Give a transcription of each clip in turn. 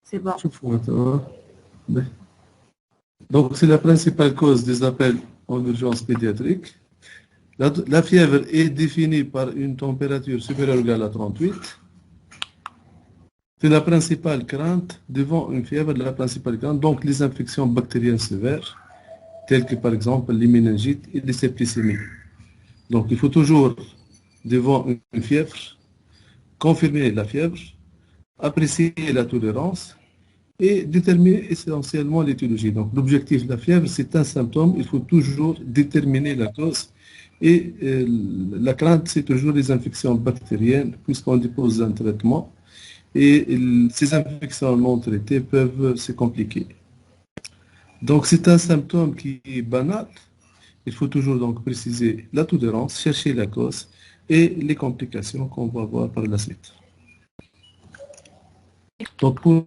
C'est bon. Donc, c'est la principale cause des appels en urgence pédiatrique. La fièvre est définie par une température supérieure ou égale à 38. C'est la principale crainte devant une fièvre, la principale crainte, donc les infections bactériennes sévères, telles que par exemple les méningites et les septicémies. Donc, il faut toujours, devant une fièvre, confirmer la fièvre, apprécier la tolérance et déterminer essentiellement l'étiologie. Donc, l'objectif de la fièvre, c'est un symptôme. Il faut toujours déterminer la cause. Et la crainte, c'est toujours les infections bactériennes, puisqu'on dépose un traitement. Et ces infections non traitées peuvent se compliquer. Donc, c'est un symptôme qui est banal. Il faut toujours donc préciser la tolérance, chercher la cause et les complications qu'on va voir par la suite. Donc pour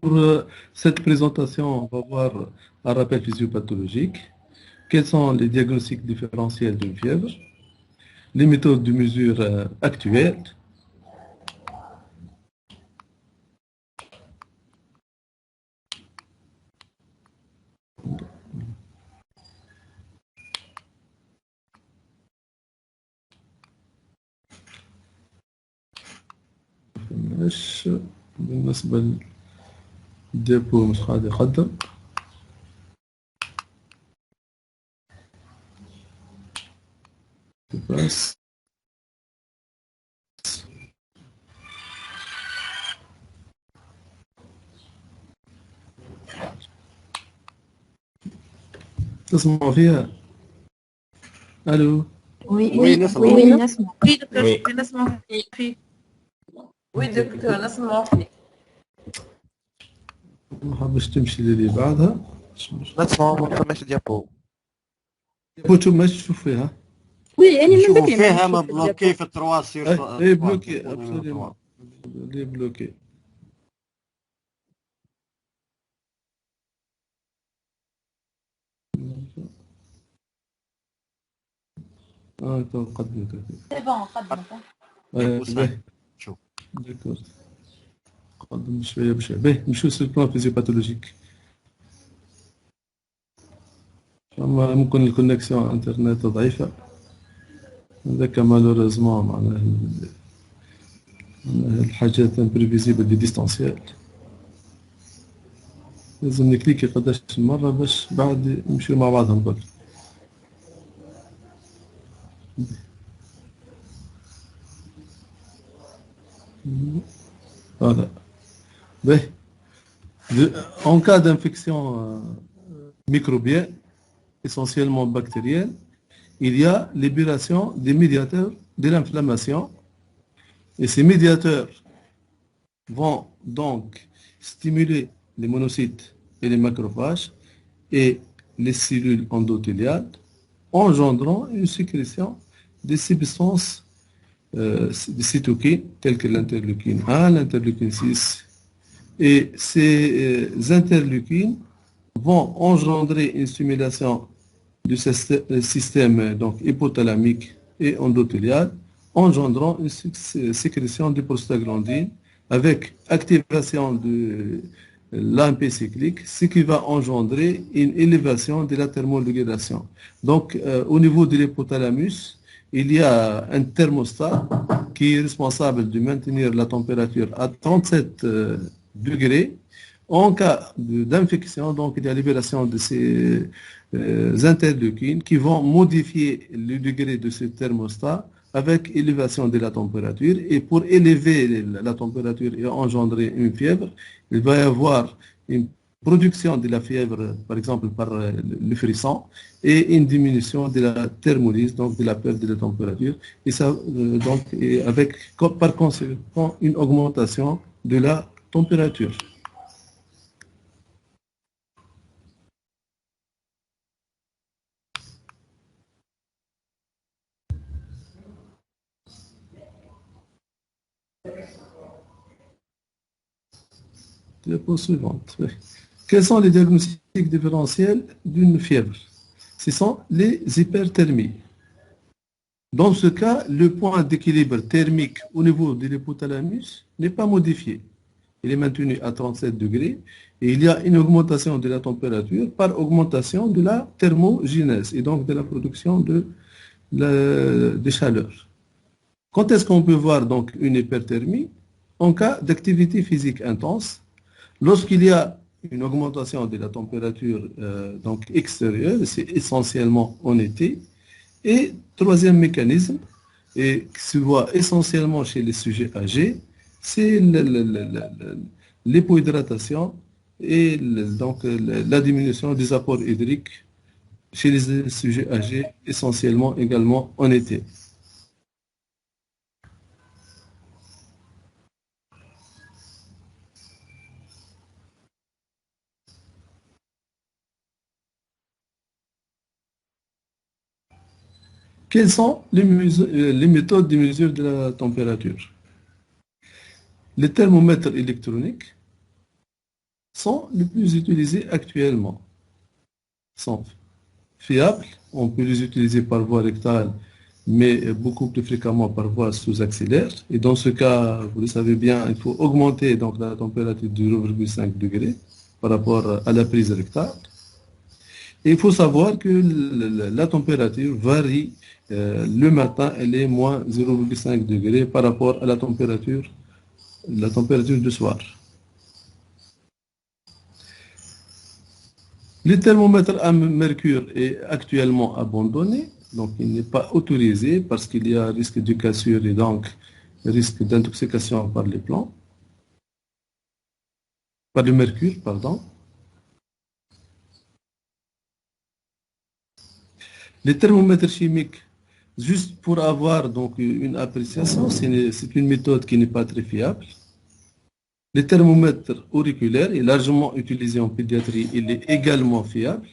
cette présentation, on va voir un rappel physiopathologique. Quels sont les diagnostics différentiels d'une fièvre? Les méthodes de mesure actuelles. بالنسبة للديبو مش قاعد يقدم. بس تسمعوا فيها؟ الو وي نسمع. وي نسمع. وي دكتور نسمع فيك. وي دكتور نسمع فيك. ما حبش تمشي للي بعدها. نسمع ما فماش ديابو. ديابو ما تشوف فيها؟ وي أنا من بكري فيها ما بلوكي في التروا سير. اي بلوكي ابسوليومون لي بلوكي. تقدم سي بون قدمت. شوف داكور قدم شويه بشويه. باهي نمشيو سو البلان فيزيوباثولوجيك. ممكن الكونيكسيون انترنت ضعيفه، هذاك مالوريزمون معناها الحاجات امبريفيزيبل دي ديستانسيال. لازم نكليكي قداش مرة باش بعد نمشيو مع بعضهم الكل. Voilà. En cas d'infection microbienne, essentiellement bactérienne, il y a libération des médiateurs de l'inflammation. Et ces médiateurs vont donc stimuler les monocytes et les macrophages et les cellules endothéliales, engendrant une sécrétion des substances des cytokines telles que l'interleukine 1, l'interleukine 6. Et ces interleukines vont engendrer une stimulation du système donc, hypothalamique et endothélial, engendrant une sécrétion de prostaglandine avec activation de l'AMP cyclique, ce qui va engendrer une élévation de la thermorégulation. Donc, au niveau de l'hypothalamus, il y a un thermostat qui est responsable de maintenir la température à 37 degrés. En cas d'infection, donc il y a libération de ces interleukines qui vont modifier le degré de ce thermostat avec élévation de la température. Et pour élever la température et engendrer une fièvre, il va y avoir une production de la fièvre, par exemple par le frisson, et une diminution de la thermolyse, donc de la perte de la température, et ça, donc, et avec par conséquent une augmentation de la température. Diapo suivante. Quels sont les diagnostics différentiels d'une fièvre? Ce sont les hyperthermies. Dans ce cas, le point d'équilibre thermique au niveau de l'hypothalamus n'est pas modifié. il est maintenu à 37 degrés et il y a une augmentation de la température par augmentation de la thermogenèse et donc de la production de chaleur. Quand est-ce qu'on peut voir donc une hyperthermie? En cas d'activité physique intense, lorsqu'il y a une augmentation de la température donc extérieure, c'est essentiellement en été. Et troisième mécanisme, et qui se voit essentiellement chez les sujets âgés, c'est l'hypohydratation et donc la diminution des apports hydriques chez les sujets âgés, essentiellement également en été. Quelles sont les méthodes de mesure de la température? Les thermomètres électroniques sont les plus utilisés actuellement. Ils sont fiables, on peut les utiliser par voie rectale, mais beaucoup plus fréquemment par voie sous-axillaire. Et dans ce cas, vous le savez bien, il faut augmenter donc la température de 0,5 degrés par rapport à la prise rectale. Et il faut savoir que la température varie. Le matin, elle est moins 0,5 degrés par rapport à la température du soir. Le thermomètre à mercure est actuellement abandonné, donc il n'est pas autorisé parce qu'il y a risque de cassure et donc risque d'intoxication par les plomb, par le mercure, pardon. Les thermomètres chimiques, juste pour avoir donc une appréciation, c'est une méthode qui n'est pas très fiable. Le thermomètre auriculaire est largement utilisé en pédiatrie, il est également fiable.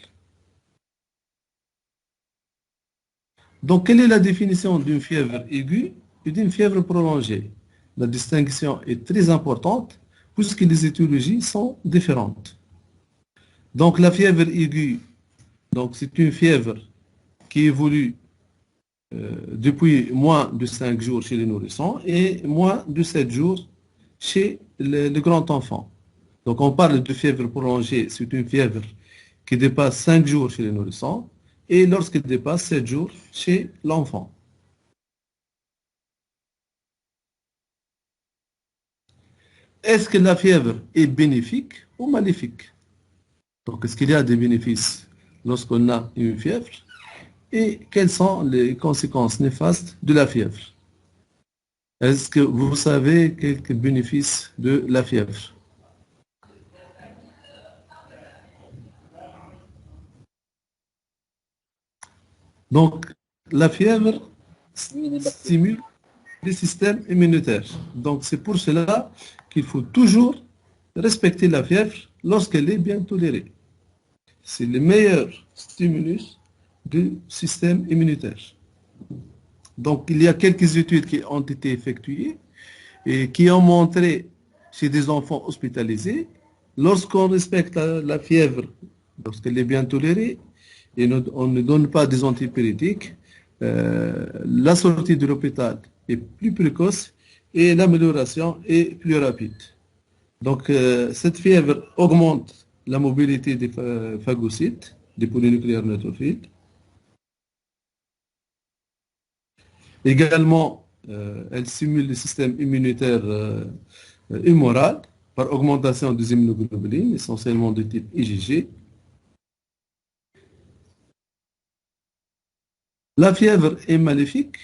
Donc, quelle est la définition d'une fièvre aiguë et d'une fièvre prolongée? La distinction est très importante puisque les étiologies sont différentes. Donc, la fièvre aiguë, donc c'est une fièvre qui évolue depuis moins de 5 jours chez les nourrissons et moins de 7 jours chez le grand enfant. Donc on parle de fièvre prolongée, c'est une fièvre qui dépasse 5 jours chez les nourrissons et lorsqu'elle dépasse 7 jours chez l'enfant. Est-ce que la fièvre est bénéfique ou maléfique? Donc est-ce qu'il y a des bénéfices lorsqu'on a une fièvre? Et quelles sont les conséquences néfastes de la fièvre? Est-ce que vous savez quelques bénéfices de la fièvre? Donc, la fièvre stimule le système immunitaire. Donc, c'est pour cela qu'il faut toujours respecter la fièvre lorsqu'elle est bien tolérée. C'est le meilleur stimulus du système immunitaire. Donc, il y a quelques études qui ont été effectuées et qui ont montré chez des enfants hospitalisés, lorsqu'on respecte la fièvre, lorsqu'elle est bien tolérée, et on ne donne pas des antipyrétiques, la sortie de l'hôpital est plus précoce et l'amélioration est plus rapide. Donc, cette fièvre augmente la mobilité des phagocytes, des polynucléaires neutrophiles. Également, elle stimule le système immunitaire humoral par augmentation des immunoglobulines, essentiellement de type IgG. La fièvre est maléfique.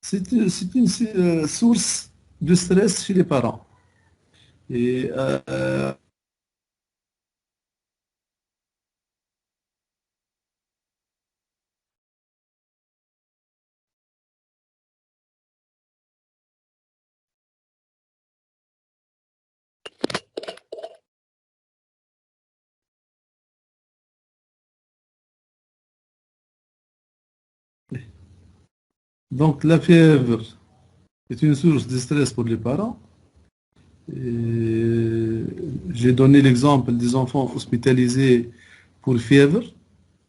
C'est une source de stress chez les parents. Et donc la fièvre est une source de stress pour les parents. J'ai donné l'exemple des enfants hospitalisés pour fièvre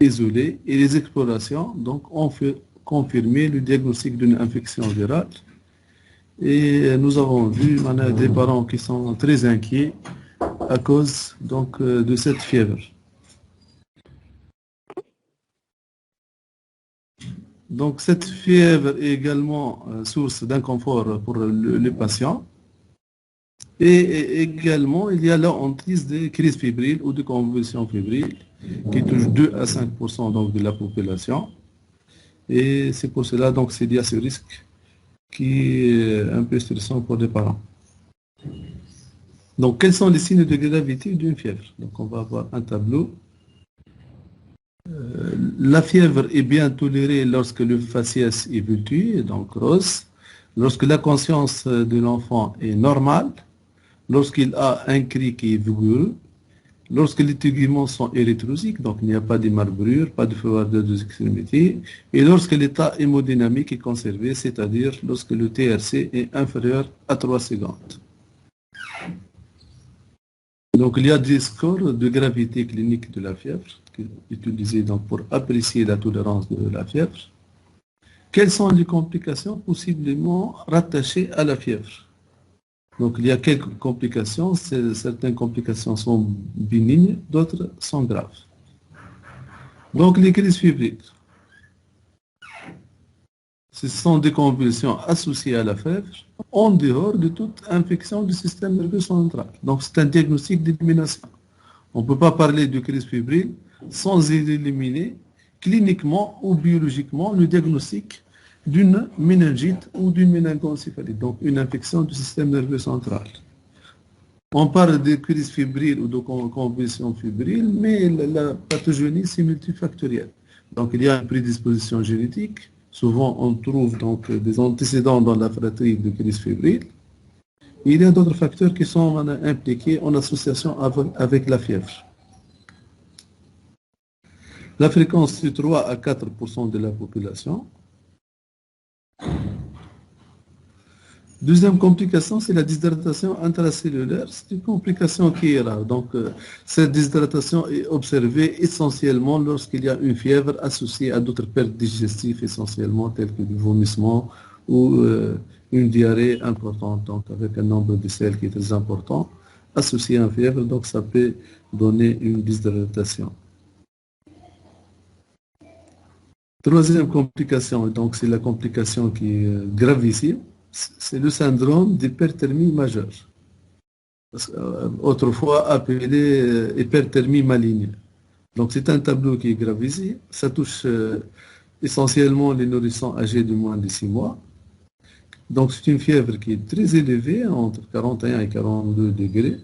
isolée et les explorations donc ont fait confirmer le diagnostic d'une infection virale. Et nous avons vu des parents qui sont très inquiets à cause donc, de cette fièvre. Donc cette fièvre est également source d'inconfort pour le patient. Et également, il y a la hantise des crises fébriles ou de convulsions fébriles qui touchent 2 à 5% donc, de la population. Et c'est pour cela donc c'est lié à ce risque qui est un peu stressant pour les parents. Donc, quels sont les signes de gravité d'une fièvre? Donc, on va avoir un tableau. La fièvre est bien tolérée lorsque le faciès est bulbeux, donc rose, lorsque la conscience de l'enfant est normale, lorsqu'il a un cri qui est vigoureux, lorsque les teguments sont érythrosiques, donc il n'y a pas de marbrure, pas de froideur des extrémités, et lorsque l'état hémodynamique est conservé, c'est-à-dire lorsque le TRC est inférieur à 3 secondes. Donc il y a des scores de gravité clinique de la fièvre, utilisés donc pour apprécier la tolérance de la fièvre. Quelles sont les complications possiblement rattachées à la fièvre? Donc, il y a quelques complications. Certaines complications sont bénignes, d'autres sont graves. Donc, les crises fébriles. Ce sont des convulsions associées à la fièvre en dehors de toute infection du système nerveux central. Donc, c'est un diagnostic d'élimination. On ne peut pas parler de crise fébrile sans éliminer cliniquement ou biologiquement le diagnostic d'une méningite ou d'une méningoencéphalite, donc une infection du système nerveux central. On parle de crise fébrile ou de convulsion fébrile, mais la pathogénie c'est multifactorielle. Donc il y a une prédisposition génétique. Souvent on trouve donc des antécédents dans la fratrie de crise fébrile. Et il y a d'autres facteurs qui sont impliqués en association avec la fièvre. La fréquence c'est 3 à 4% de la population. Deuxième complication, c'est la déshydratation intracellulaire. C'est une complication qui est rare. Donc, cette déshydratation est observée essentiellement lorsqu'il y a une fièvre associée à d'autres pertes digestives essentiellement, telles que du vomissement ou une diarrhée importante, donc avec un nombre de sels qui est très important, associé à une fièvre, donc ça peut donner une déshydratation. Troisième complication, donc c'est la complication qui est gravissime. C'est le syndrome d'hyperthermie majeure, autrefois appelé hyperthermie maligne. Donc c'est un tableau qui est gravissime, ça touche essentiellement les nourrissons âgés de moins de 6 mois. Donc c'est une fièvre qui est très élevée, entre 41 et 42 degrés,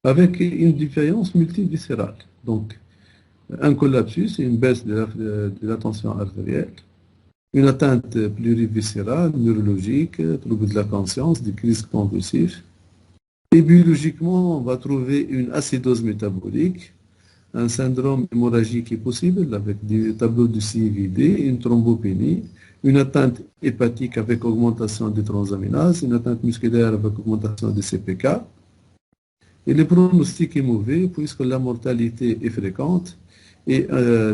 avec une défaillance multiviscérale. Donc un collapsus, une baisse de la tension artérielle, une atteinte pluriviscérale, neurologique, trouble de la conscience, des crises convulsives. Et biologiquement, on va trouver une acidose métabolique, un syndrome hémorragique qui est possible avec des tableaux de CIVD, une thrombopénie, une atteinte hépatique avec augmentation des transaminases, une atteinte musculaire avec augmentation des CPK. Et le pronostic est mauvais puisque la mortalité est fréquente. Et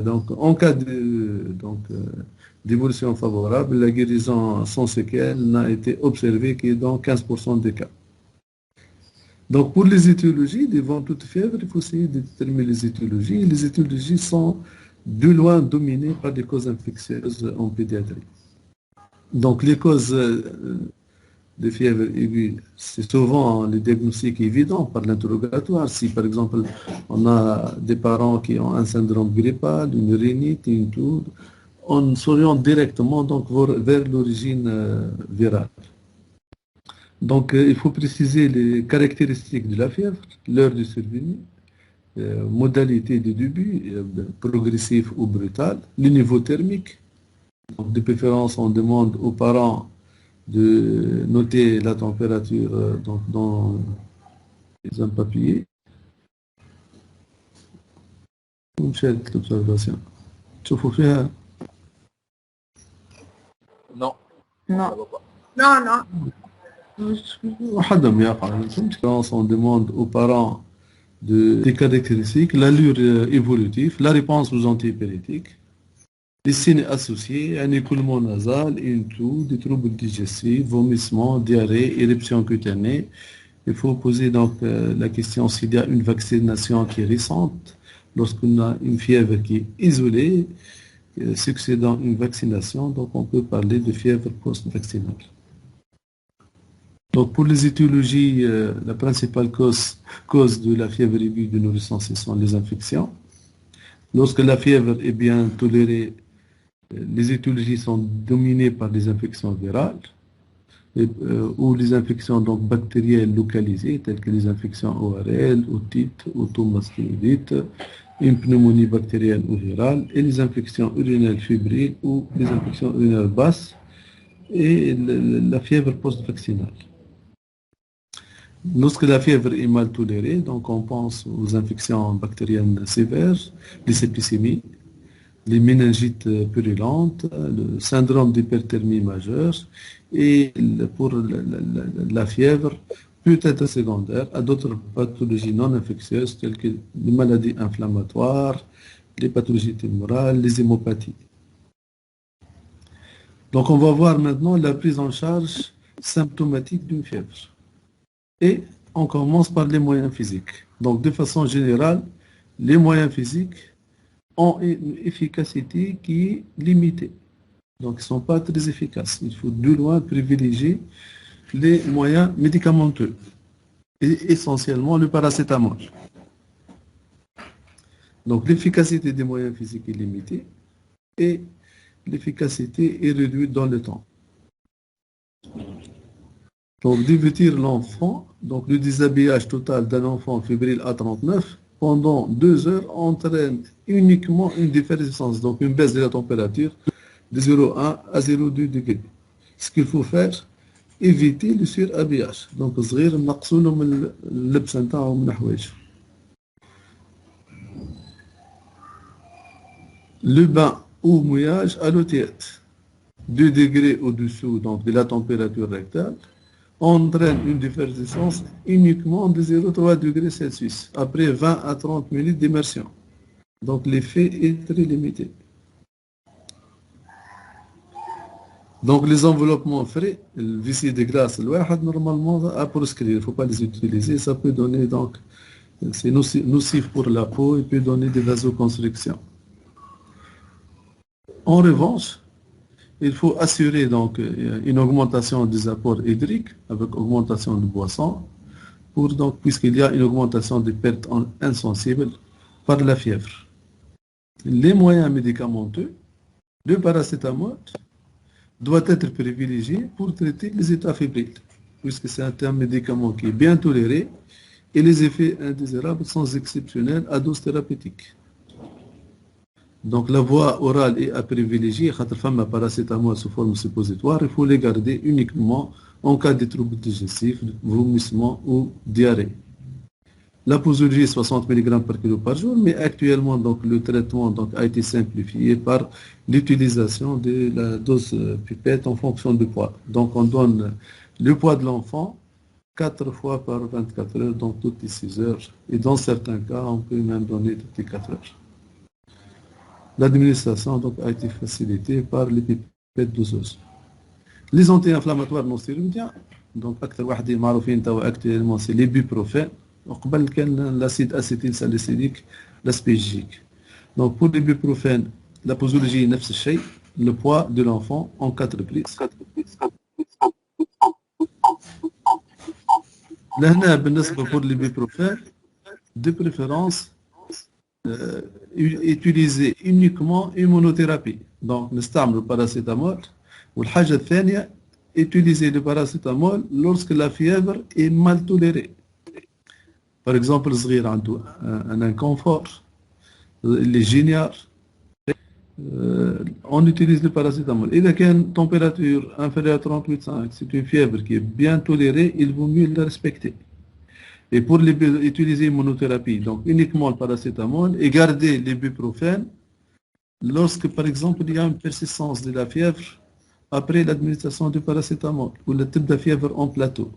donc, en cas d'évolution favorable, la guérison sans séquelles n'a été observée que dans 15% des cas. Donc, pour les étiologies, devant toute fièvre, il faut essayer de déterminer les étiologies. Les étiologies sont de loin dominées par des causes infectieuses en pédiatrie. Donc, les causes de fièvre aiguë, c'est souvent le diagnostic évident par l'interrogatoire. Si par exemple on a des parents qui ont un syndrome grippal, une rhinite, une toux, on s'oriente directement donc vers l'origine virale. Donc il faut préciser les caractéristiques de la fièvre, l'heure de survenue, modalité de début, progressif ou brutal, le niveau thermique. Donc de préférence on demande aux parents de noter la température donc dans les un papier. ونشارك l'observation. تشوفوا فيها؟ Non. Non. Non, non. وحدهم يقع. On demande aux parents des caractéristiques, l'allure évolutive, la réponse aux antipyrétiques, Les signes associés, un écoulement nasal, une toux, des troubles digestifs, vomissements, diarrhée, éruption cutanée. Il faut poser donc la question s'il y a une vaccination qui est récente. Lorsqu'on a une fièvre qui est isolée, succédant une vaccination, donc on peut parler de fièvre post-vaccinale. Donc pour les étiologies, la principale cause de la fièvre aiguë de nourrisson, ce sont les infections. Lorsque la fièvre est bien tolérée, les étiologies sont dominées par les infections virales ou les infections donc bactériennes localisées, telles que les infections ORL, otite, automasténidite, une pneumonie bactérienne ou virale, et les infections urinaires fébriles ou les infections urinaires basses, et la fièvre post-vaccinale. Lorsque la fièvre est mal tolérée, donc on pense aux infections bactériennes sévères, les septicémies, les méningites purulentes, le syndrome d'hyperthermie majeure, et pour la fièvre peut être secondaire à d'autres pathologies non infectieuses telles que les maladies inflammatoires, les pathologies tumorales, les hémopathies. Donc on va voir maintenant la prise en charge symptomatique d'une fièvre. Et on commence par les moyens physiques. Donc de façon générale, les moyens physiques ont une efficacité qui est limitée. Donc ils ne sont pas très efficaces. Il faut de loin privilégier les moyens médicamenteux, et essentiellement le paracétamol. Donc l'efficacité des moyens physiques est limitée et l'efficacité est réduite dans le temps. Donc dévêtir l'enfant, donc le déshabillage total d'un enfant fébrile A39 pendant 2 heures entraîne uniquement une déféréscence, donc une baisse de la température de 0,1 à 0,2 degrés. Ce qu'il faut faire, éviter le surhabillage. Donc صغير نقصوا له من اللبس نتاعو من حوايجه. Le bain ou mouillage à l'eau tiède, 2 degrés au-dessous donc de la température rectale, entraîne une déféréscence uniquement de 0,3 degrés Celsius après 20 à 30 minutes d'immersion. Donc l'effet est très limité. Donc les enveloppements frais, le vessie de glace, normalement à proscrire, il ne faut pas les utiliser, ça peut donner donc, c'est nocif pour la peau, il peut donner des vasoconstrictions. En revanche, il faut assurer donc une augmentation des apports hydriques avec augmentation de boissons, puisqu'il y a une augmentation des pertes insensibles par la fièvre. Les moyens médicamenteux, le paracétamol doit être privilégié pour traiter les états fébriles, puisque c'est un médicament qui est bien toléré et les effets indésirables sont exceptionnels à dose thérapeutique. Donc la voie orale est à privilégier, un paracétamol sous forme suppositoire, il faut les garder uniquement en cas de troubles digestifs, vomissements ou diarrhée. La posologie est 60 mg par kilo par jour, mais actuellement donc, le traitement donc, a été simplifié par l'utilisation de la dose pipette en fonction du poids. Donc on donne le poids de l'enfant 4 fois par 24 heures, donc toutes les 6 heures. Et dans certains cas, on peut même donner toutes les 4 heures. L'administration donc, a été facilitée par les pipettes doseuses. Les anti-inflammatoires non stéroïdiens, donc actuellement c'est l'ibuprofène. وقبل كان l'acide acétylsalicylique, l'aspégique. Donc pour l'ibuprofène, la posologie نفس الشيء, le poids de l'enfant en 4 prises. لهنا بالنسبة pour l'ibuprofène, de préférence utiliser uniquement immunothérapie. Donc نستعمل الباراسيتامول. والحاجة الثانية, utiliser le paracétamol lorsque la fièvre est mal tolérée. Par exemple, صغير عنده un inconfort, les gyniards, on utilise le paracétamol. Et quand une température inférieure à 38,5, c'est une fièvre qui est bien tolérée, il vaut mieux la respecter. Et pour utiliser une monothérapie, donc uniquement le paracétamol et garder l'ibuprofène lorsque, par exemple, il y a une persistance de la fièvre après l'administration du paracétamol ou le type de fièvre en plateau.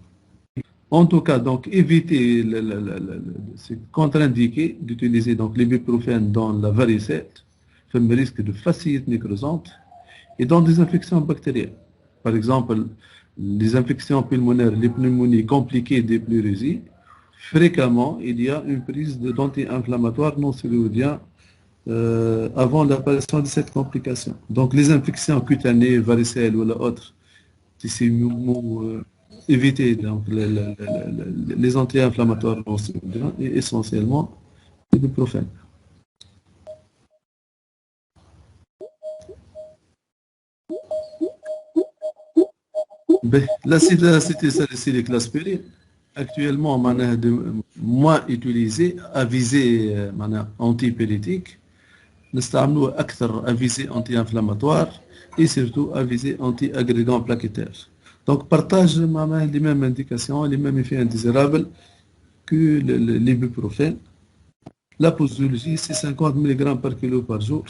En tout cas, donc, éviter, c'est contre-indiqué d'utiliser donc l'ibuprofène dans la varicelle. fait un risque de fasciite nécrosante et dans des infections bactériennes. Par exemple, les infections pulmonaires, les pneumonies compliquées des pleurésies, fréquemment, il y a une prise d'anti-inflammatoires non stéroïdiens avant l'apparition de cette complication. Donc, les infections cutanées, varicelles ou autres, éviter donc, les anti-inflammatoires non stéroïdiens et essentiellement l'ibuprofène. L'acide acétylsalicylique, l'aspirine, actuellement moins utilisé à visée antipyrétique. نستعملوه أكثر à visée anti-inflammatoire et surtout à visée anti-agrégant plaquettaire. Donc partage les mêmes indications, les mêmes effets indésirables que l'ibuprofène. La posologie c'est 50 mg par kilo par jour.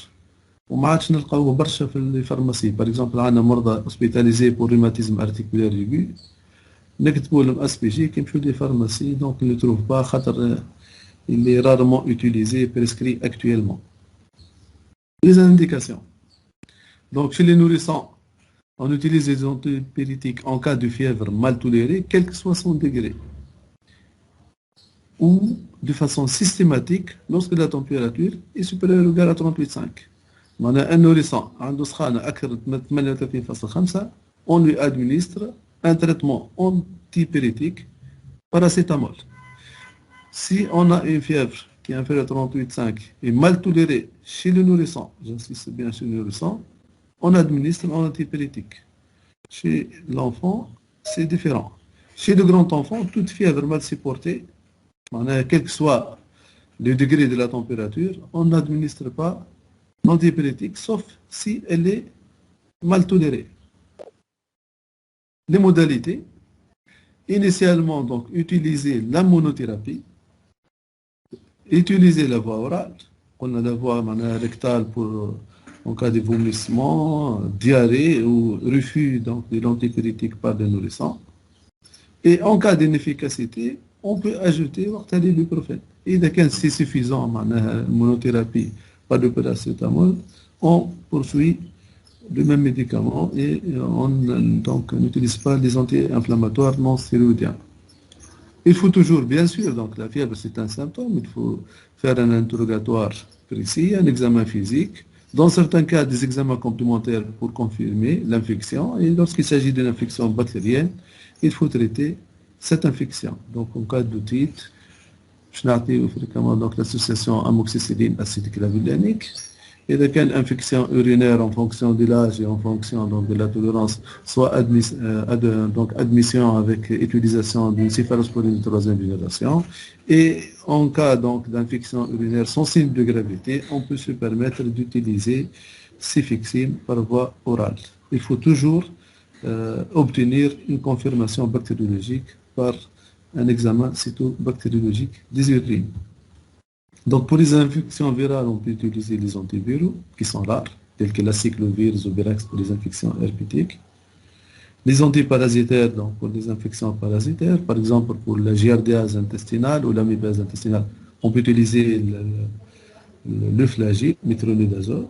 وما عادش نلقاوه برشا في الفارماسي. باغ اكزومبل عندنا مرضى اوسبيتاليزي بور روماتيزم ارتيكولير ايغو نكتبوا لهم اس بي جي كيمشيو لي فارماسي دونك ne trouve pas خاطر il est rarement utilisé prescrit actuellement. Les indications. Donc chez les nourrissons, on utilise les antipyrétiques en cas de fièvre mal tolérée, quel que soit son degré, ou de façon systématique lorsque la température est supérieure ou égale à 38,5. Un nourrisson, on lui administre un traitement antipyrétique paracétamol. Si on a une fièvre qui est inférieure à 38,5 et mal tolérée chez le nourrisson, j'insiste bien chez le nourrisson, on administre un antipyrétique. Chez l'enfant, c'est différent. Chez le grand enfant, toute fièvre mal supportée, quel que soit le degré de la température, on n'administre pas l'antipyrétique, sauf si elle est mal tolérée. Les modalités, initialement, donc, utiliser la monothérapie, utiliser la voie orale, on a la voie rectale pour en cas de vomissement, diarrhée ou refus donc, de l'antipyrétique par les nourrissons. Et en cas d'inefficacité, on peut ajouter l'ibuprofène. Et dès que c'est suffisant, monothérapie, pas de paracétamol, on poursuit le même médicament et on n'utilise pas les anti-inflammatoires non stéroïdiens. Il faut toujours, bien sûr, donc la fièvre c'est un symptôme, il faut faire un interrogatoire précis, un examen physique, dans certains cas des examens complémentaires pour confirmer l'infection, et lorsqu'il s'agit d'une infection bactérienne, il faut traiter cette infection. Donc en cas d'otite, je n'ai fréquemment donc l'association amoxicilline acide clavulanique. Et de quelle infection urinaire en fonction de l'âge et en fonction donc, de la tolérance, soit admission avec utilisation d'une céphalosporine de troisième génération. Et en cas d'infection urinaire sans signe de gravité, on peut se permettre d'utiliser cefixime par voie orale. Il faut toujours obtenir une confirmation bactériologique par un examen cytobactériologique des urines. Donc pour les infections virales, on peut utiliser les antiviraux qui sont rares, tels que la cyclovir, Zobirax pour les infections herpétiques. Les antiparasitaires, donc pour les infections parasitaires, par exemple pour la giardiase intestinale ou l'amébase intestinale, on peut utiliser le flagelle, métronidazole.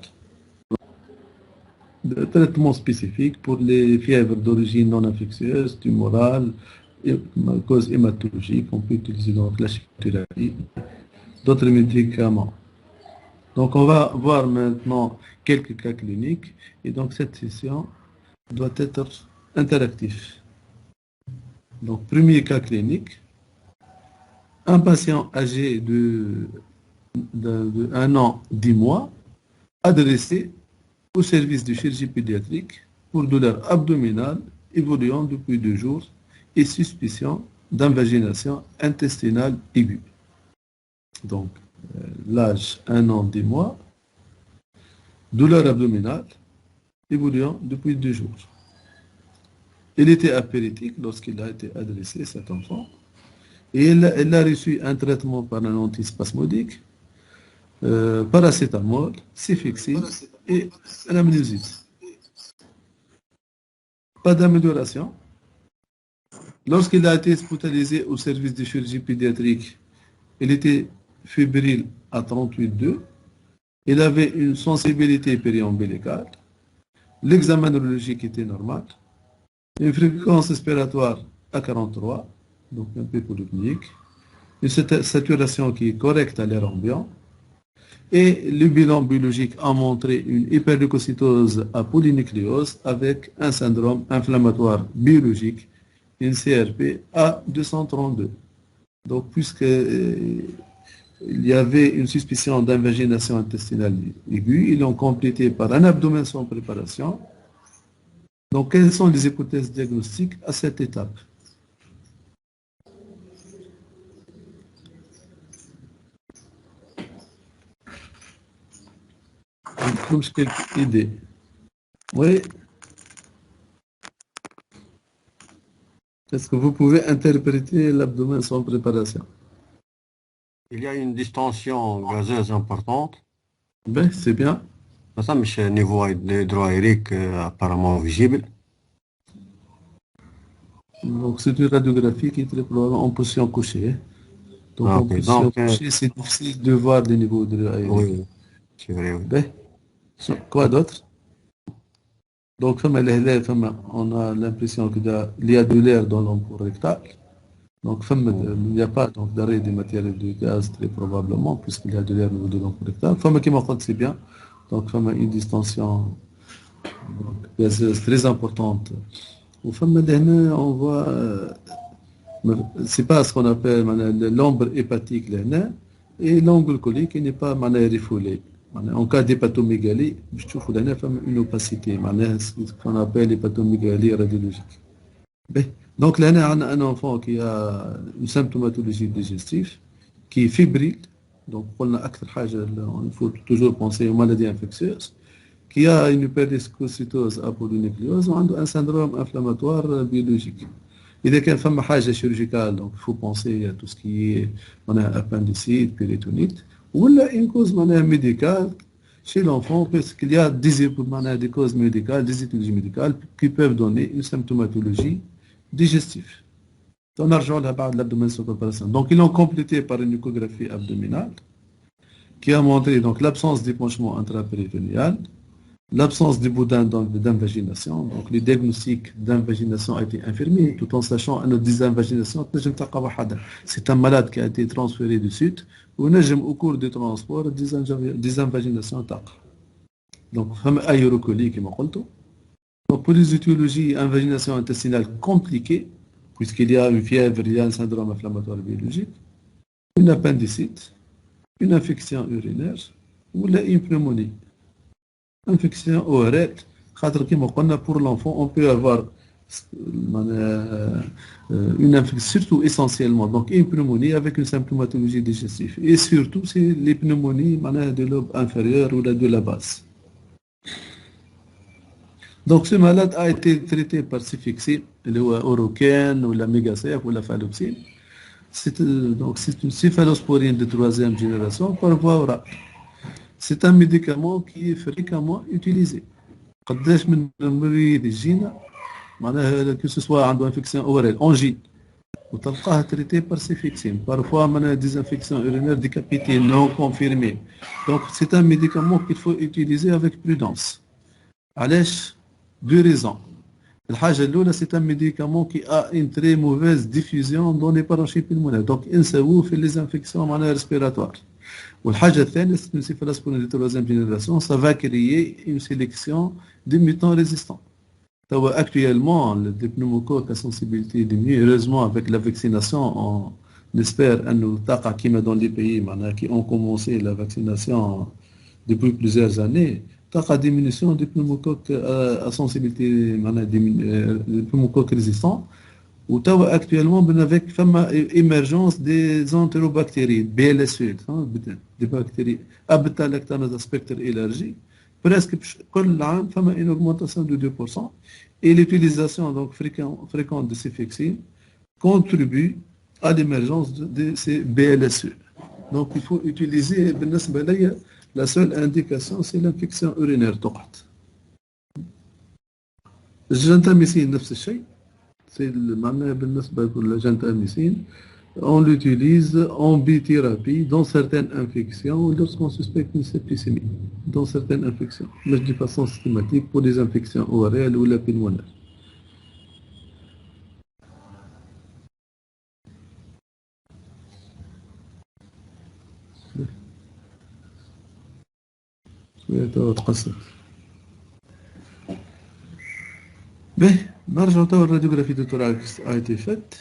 Le traitement spécifique pour les fièvres d'origine non infectieuse, tumorale, cause hématologique, on peut utiliser donc la chimiothérapie, d'autres médicaments. Donc on va voir maintenant quelques cas cliniques et donc cette session doit être interactive. Donc premier cas clinique, un patient âgé de 1 an 10 mois adressé au service de chirurgie pédiatrique pour douleur abdominale évoluant depuis 2 jours et suspicion d'invagination intestinale aiguë. Donc, l'âge 1 an 10 mois, douleur abdominale, évoluant depuis 2 jours. Il était apéritique lorsqu'il a été adressé, cet enfant, et il a reçu un traitement par un antispasmodique, paracétamol, cefixime et l'amnioside. Pas d'amélioration. Lorsqu'il a été hospitalisé au service de chirurgie pédiatrique, il était fébrile à 38,2 Il avait une sensibilité périombilicale. L'examen neurologique était normal. Une fréquence respiratoire à 43, donc un peu polypnique. Une saturation qui est correcte à l'air ambiant. Et le bilan biologique a montré une hyperleucocytose à polynucléose avec un syndrome inflammatoire biologique, une CRP A232. Donc, puisque il y avait une suspicion d'invagination intestinale aiguë, ils l'ont complété par un abdomen sans préparation. Donc, quelles sont les hypothèses diagnostiques à cette étape? Je trouve quelques idées. Oui. Est-ce que vous pouvez interpréter l'abdomen sans préparation? Il y a une distension gazeuse importante. Ben, c'est bien. Ça, mais niveau hydroaérique apparemment visible. Donc, c'est une radiographie qui est très probablement en position couchée. Donc, en position couchée, c'est difficile de voir les niveaux hydroaériques. Oui, c'est vrai. Oui. Ben, quoi d'autre? Donc, on a l'impression qu'il y a de l'air dans l'ampoule rectale. Donc, il n'y a pas d'arrêt des matières de gaz, très probablement, puisqu'il y a de l'air au niveau de l'ampoule rectale. Qui m'a c'est bien. Donc, une distension gazeuse très importante. On voit, c'est pas ce qu'on appelle l'ombre hépatique et l'angle colique qui n'est pas refoulé. En cas d'hépatomégalie, je trouve qu'il y a une opacité, ce qu'on appelle l'hépatomégalie radiologique. Donc là, on a un enfant qui a une symptomatologie digestive, qui est fébrile. Donc, il faut toujours penser aux maladies infectieuses, qui a une hyperleucocytose à polynucléose ou un syndrome inflammatoire biologique. إذا كان فما حاجة chirurgicale, donc il faut penser à tout ce qui est appendicite, péritonite, ou une cause médicale chez l'enfant, parce qu'il y a des causes médicales, des études médicales qui peuvent donner une symptomatologie digestive. On a rejoint la part de l'abdomen sans préparation. Donc ils l'ont complété par une échographie abdominale qui a montré l'absence d'épanchement intrapéritonéal, l'absence de boudin d'invagination. Donc, le diagnostic d'invagination a été infirmé, tout en sachant que notre désinvagination, c'est un malade qui a été transféré du sud, ou au cours du transport, désinvagination. Donc, il y a aérocolie, comme je l'ai dit. Donc, pour les étiologies, invagination intestinale compliquée, puisqu'il y a une fièvre, il y a un syndrome inflammatoire biologique, une appendicite, une infection urinaire, ou une pneumonie. Infection ORL, pour l'enfant, on peut avoir une infection, surtout essentiellement, donc une pneumonie avec une symptomatologie digestive. Et surtout, c'est les pneumonies de l'aube inférieure ou de la base. Donc, ce malade a été traité par cefixime, le oroquine ou la mégacef ou la phalloxine. C'est une céphalosporine de troisième génération par voie orale. C'est un médicament qui est fréquemment utilisé. قداش من المريض يجينا معناها que ce soit عنده infection orale, angine, وتلقاه traité par cefixime. Parfois, des infections urinaires décapitées non confirmées. Donc, c'est un médicament qu'il faut utiliser avec prudence. علاش؟ Deux raisons. الحاجة الأولى, c'est un médicament qui a une très mauvaise diffusion dans les parenchymes pulmonaires. Donc, نسووه في les infections respiratoires. والحاجة الثانية, c'est une céphalosporine de troisième génération, ça va créer une sélection de mutants résistants. Actuellement, le pneumocoque à sensibilité diminue. Heureusement, avec la vaccination, on espère que dans les pays qui ont commencé la vaccination depuis plusieurs années, la diminution des pneumocoques à sensibilité, des pneumocoques résistants. Actuellement, avec l'émergence des entérobactéries, BLSE, des bactéries Beta-lactamase à spectre élargi, presque une augmentation de 2%, et l'utilisation fréquente de ces vaccins contribue à l'émergence de ces BLSE. Donc, il faut utiliser, la seule indication, c'est l'infection urinaire. الجنتاميسين نفس الشيء. معناها بالنسبة للجنتاميسين On l'utilise en bithérapie dans certaines infections ou lorsqu'on suspecte une septicémie. Dans certaines infections, mais de façon systématique pour des infections orales ou la pulmonaire. تقصر به نرجع تو الراديوغرافي دو thorax a été faite.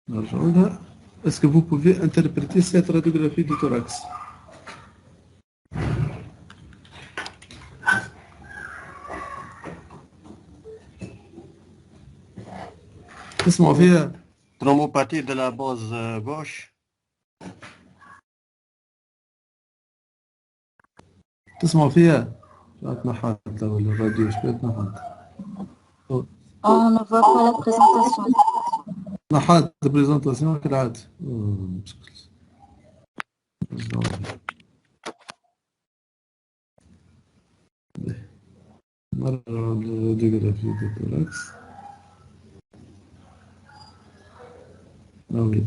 نرجعوا لها. Est-ce que vous pouvez interpréter cette radiographie du thorax? تسمعوا فيها؟ Trombopathie de la base gauche. تسمعوا فيها؟ جاتنا حاطة ولا الراديو شبيتنا حاطة؟ On ne voit pas la présentation. نحات بريزنتاسيون كالعادة. مرة الراديوغرافي دو thorax. oui.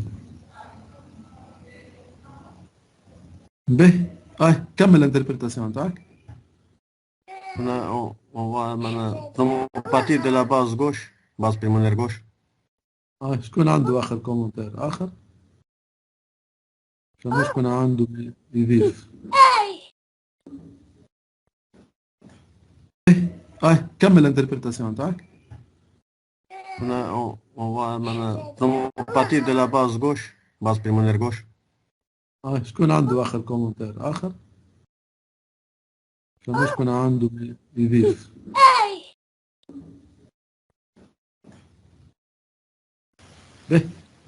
به كمل الانتربريتاسيون تاعك. On voit maintenant trombopathie de la base gauche, base pulmonaire gauche. شكون عنده آخر كومنتير آخر؟ عشان شكون عنده يضيف. كمل الانتربريتاسيون تاعك. On voit maintenant trombopathie de la base gauche, base pulmonaire gauche. شكون عنده آخر كومنتير آخر؟ عشان شكون عنده يضيف.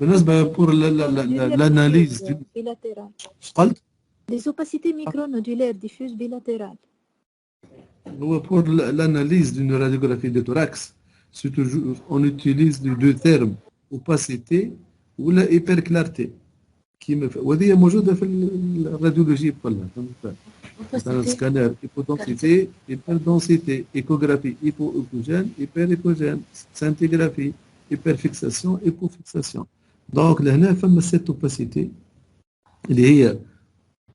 بالنسبة pour l'analyse bilatérale. قلت Les opacités micronodulaires diffuses bilatérales. pour l'analyse d'une radiographie de thorax, on utilise les deux termes opacité ou la hyperclarté. وهذه موجودة في الراديولوجي كلها. مثلا سكانر hypodensité, hyperdensité, échographie hypo-échogène, hyper-échogène, scintigraphie, hyperfixation, hypofixation. Donc لهنا فما cette opacité اللي هي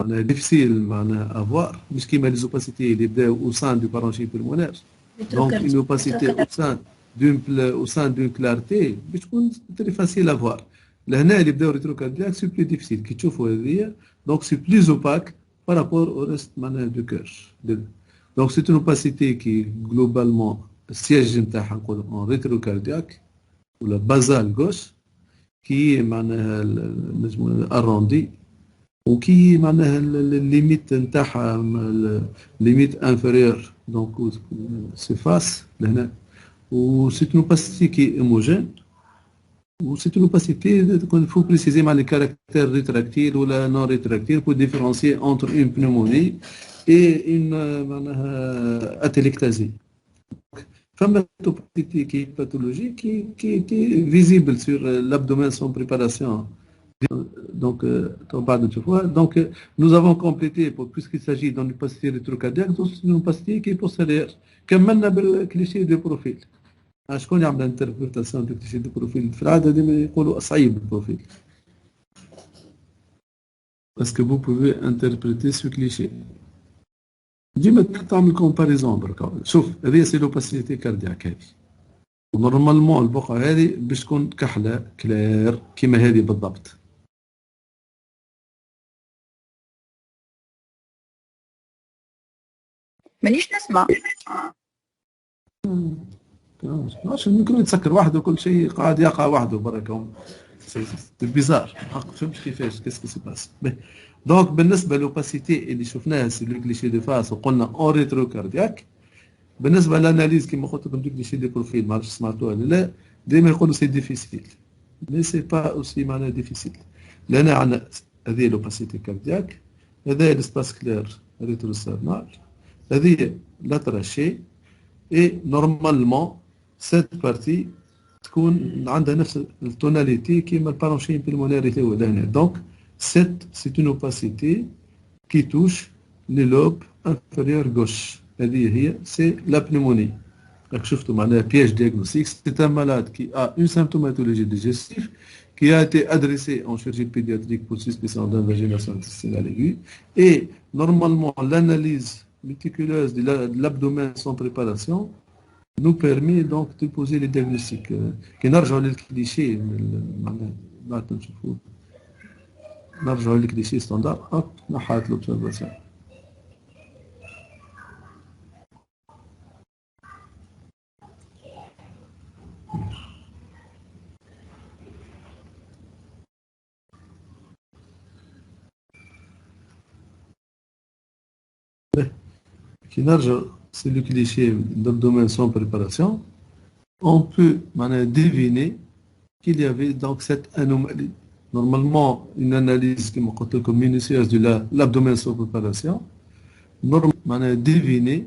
معناها difficile معناها avoir مش كيما les opacités اللي يبداو au sein du parenchyme pulmonaire. Donc une opacité au sein d'une clarté باش تكون très facile à voir. لهنا اللي يبداو rétrocardiaque c'est plus difficile كي تشوفوا هذيا donc c'est plus opaque par rapport au reste معناها du cœur. Donc c'est une opacité qui globalement السياج نتاعها نقولوا en rétrocardiaque ولا basal gauche qui معناها نجمو arrondi وكي معناها الليميت نتاعها الليميت انفيريور دونك سيفاس لهنا و سي اون اوباسيتي كي هوموجين و سي اون اوباسيتي كون فو بريسيزي مع لي كاركتير ريتراكتيل ولا نون ريتراكتيل بو ديفيرونسيي انتر اون بنوموني اي اون معناها اتيليكتازي. فما اوباسيتي كي باثولوجي كي فيزيبل سور l'abdomen sans préparation. Donc, donc, nous avons complété, puisqu'il s'agit d'une opacité rétrocardiaque, c'est une opacité qui est postérieure. كملنا بالكليشيه دو بروفيل. شكون يعمل انتربريتاسيون دو كليشيه دو بروفيل؟ في العاده ديما يقولوا صعيب البروفيل. Est-ce que vous pouvez interpréter ce cliché? ديما تعمل كومباريزون برك. شوف هذه سي لوباسيتي كاردياك هذه. ونورمالمون البقعه هذه باش تكون كحله كلير كيما هذه بالضبط. مانيش نسمع. عشان الميكرو يتسكر وحده وكل شيء قاعد يقع وحده برك. بيزار حق فهمت كيفاش كيسكو سي باس. دونك بالنسبه لوباسيتي اللي شفناها سي لو كليشي دو فاس وقلنا اون ريتروكاردياك. بالنسبه للاناليز كيما قلت لكم دو كليشي دو بروفيل ما عرفتش سمعتوها ولا لا ديما يقولوا سي ديفيسيل مي سي با اوسي معناها ديفيسيل لان عندنا هذه لوباسيتي كاردياك هذا الاسباس كلير ريتروسيرنال هذه لا تراشي اي نورمالمون سيت بارتي تكون عندها نفس التوناليتي كيما البارونشين بيلمونير اللي هو لهنا دونك سي اون اوباسيتي كي توش لي لوب انفيريور غوش هذه هي سي لا بنيموني. راك شفتوا معناها بياج دياغنوستيك سي ان مالاد كي ا اون سيمبتوماتولوجي ديجيستيف qui a été adressé en chirurgie pédiatrique pour suspicion d'invagination intestinale aiguë. Et normalement, l'analyse méticuleuse de l'abdomen sans préparation nous permet donc de poser les diagnostics. كي نرجعوا للكليشيه بعد نشوفوا نرجعوا للكليشيه ستاندار نحات l'observation. C'est le cliché d'abdomen sans préparation. On peut deviner qu'il y avait donc cette anomalie. Normalement, une analyse qui m'a minutieuse de l'abdomen sans préparation. Normalement, deviner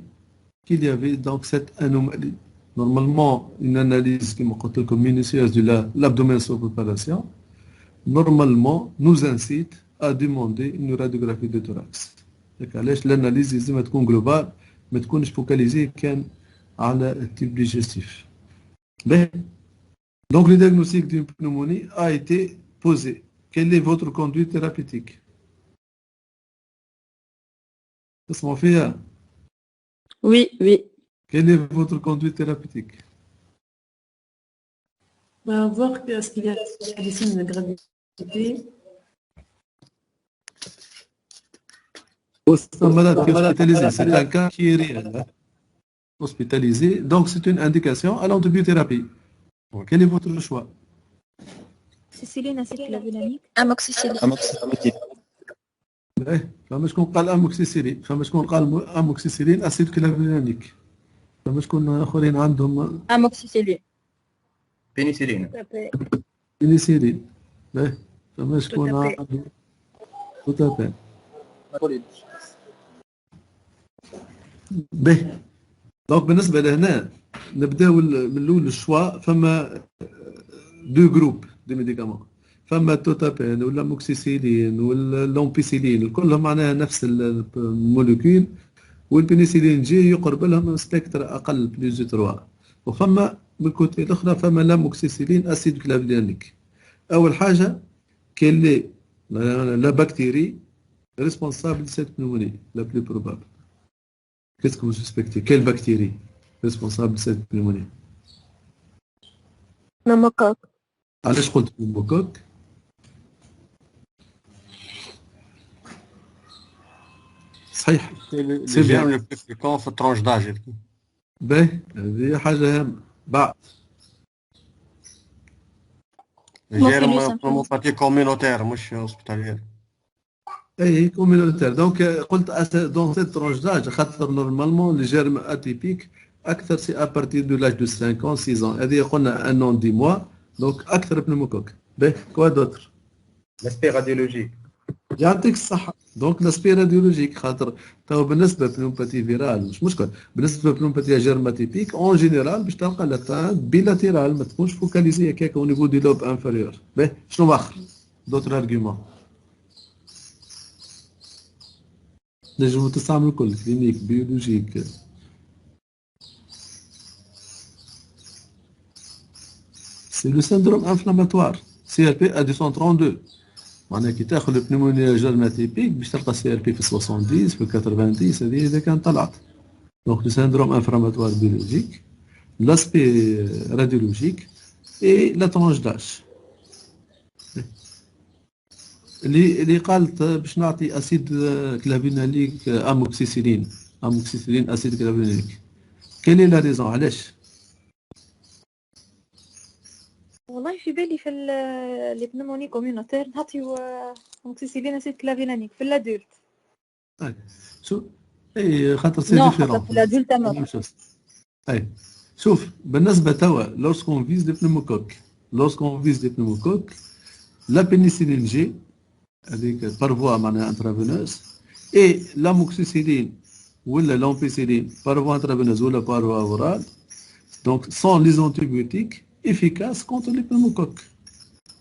qu'il y avait donc cette anomalie. Normalement, une analyse qui m'a minutieuse de l'abdomen sans préparation. Normalement, nous incite à demander une radiographie de thorax. علاش l'analyse لازم تكون globale ما تكونش فوكاليزي كان على التيب ديجستيف. Donc le diagnostic d'une pneumonie a été posé. Quelle est votre conduite thérapeutique? تسمعوا فيها؟ Oui, oui. Quelle est votre conduite thérapeutique? Voir ce qu'il y a des signes de gravité. C'est un malade qui est hospitalisé, c'est un cas qui est réel. Hospitalisé, donc c'est une indication à l'antibiothérapie. Quel est votre choix? Amoxicilline, acide clavulanique. Amoxicilline. فما شكون قال اموكسيسيلين، فما شكون قال اموكسيسيلين اسيد كلافينيك، فما شكون اخرين عندهم Amoxicilline. Pénicilline. بنسيلين. فما شكون عندهم توتابين. باهي دونك بالنسبه لهنا نبداو من الاول الشوا. فما دو جروب دي ميديكامون، فما التوتابين ولا موكسيسيلين ولا لومبيسيلين كلهم معناها نفس الموليكول، والبنسلين جي يقرب لهم سبيكتر اقل بلوز 3. وفما من الكوتي الاخرى فما لاموكسيسيلين اسيد كلافيانيك. اول حاجه كاين لي لا بكتيري responsable de cette pneumonie la plus probable. Qu'est-ce que vous suspectez? Quelle bactérie responsable de cette pneumonie? Pneumocoque. علاش قلت pneumocoque؟ صحيح. C'est bien le plus fréquent في الترونش داج. باهي هذه حاجة هامة. بعد جيرم بروموباتي كومينوتير مش هوسبيتاليير. اي كومينوتير. دونك قلت دون سيت ترونش داج خاطر نورمالمون لي جيرم اتيبيك اكثر سي ابارتير دو لاج دو 5 6 ans. هذه قلنا ان اون 10 موا دونك اكثر بنوموكوك. باهي كوا دوتر؟ L'aspect radiologique. يعطيك الصحة. دونك لاسبي راديولوجيك خاطر تو بالنسبة بنومباتي فيرال مش مشكل، بالنسبة بنومباتي جيرماتيبيك اون جينيرال باش تلقى لاتان بيلاتيرال ما تكونش فوكاليزي هكاك او نيفو دي لوب انفيريور. باهي شنو اخر؟ دوتر ارغيومون نجمو تستعملوا الكل كلينيك بيولوجيك. سي لو سيندروم انفلاماتوار سي ار بي اديسون 32. معناها كي تاخذ البنيمونيا جيرماتيبيك باش تلقى سي ار بي في 70 في 90. هذه اذا كان طلعت. دونك لو سيندروم انفلاماتوار بيولوجيك، لاسبي راديولوجيك اي لا ترونش داج. اللي قالت باش نعطي اسيد كلافيناليك اموكسيسيلين اسيد كلافيناليك. كاين لا ريزون علاش؟ والله في بالي في لي بنوموني كوميونيتير نعطيو اموكسيسيلين اسيد كلافينانيك في الادولت. شو اي خاطر سي نو ديفيرون في الادولت تمام. اي شوف بالنسبه توا لورسكون فيز دي بنوموكوك لا بينيسيلين جي هذيك بارفوا معناها انترافينوس اي لاموكسيسيلين ولا لامبيسيلين بارفوا انترافينوس ولا بارفوا اورال. دونك سون لي زونتيبيوتيك efficace contre les pneumocoques.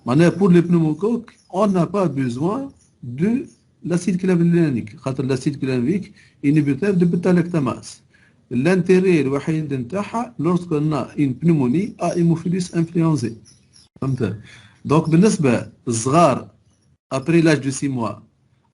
Maintenant, pour les pneumocoques, on n'a pas besoin de l'acide clavulanique. L'acide clavulanique est inhibiteur de bêta-lactamase. L'intérêt الوحيد نتاعها lorsqu'on a une pneumonie à hémophilus influenzae. Donc, بالنسبة للصغار après l'âge de 6 mois,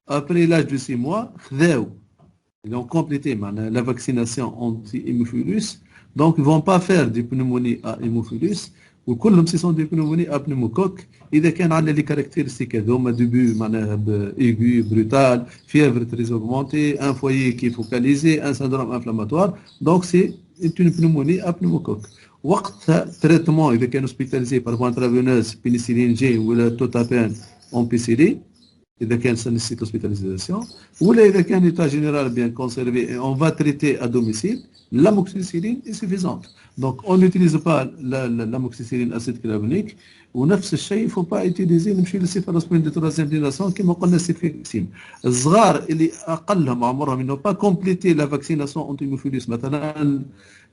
après l'âge de 6 mois, ils ont complété la vaccination anti-hémophilus, donc ils ne vont pas faire des pneumonies à hémophilus, وكلهم ce sont des pneumonies à pneumocoque إذا كان عندنا les caractéristiques هذوما début معناها aigu, brutal, fièvre très augmentée, un foyer qui est focalisé, un syndrome inflammatoire, donc c'est une pneumonie à pneumocoque. وقتها traitement إذا كان hospitalisé par voie intraveineuse pénicilline G ولا totapène ampicilline إذا كان nécessite hospitalisation ولا إذا كان état général bien conservé et on va traiter à domicile, l'amoxicilline est suffisante. Donc on n'utilise pas l'amoxicilline acide clavonique ونفس الشيء il ne faut pas utiliser نمشي للسيفالوسبرين دي troisième génération كما قلنا السيفيكسين. الصغار اللي أقلهم عمرهم ils n'ont pas complété la vaccination anti-hémophilus مثلا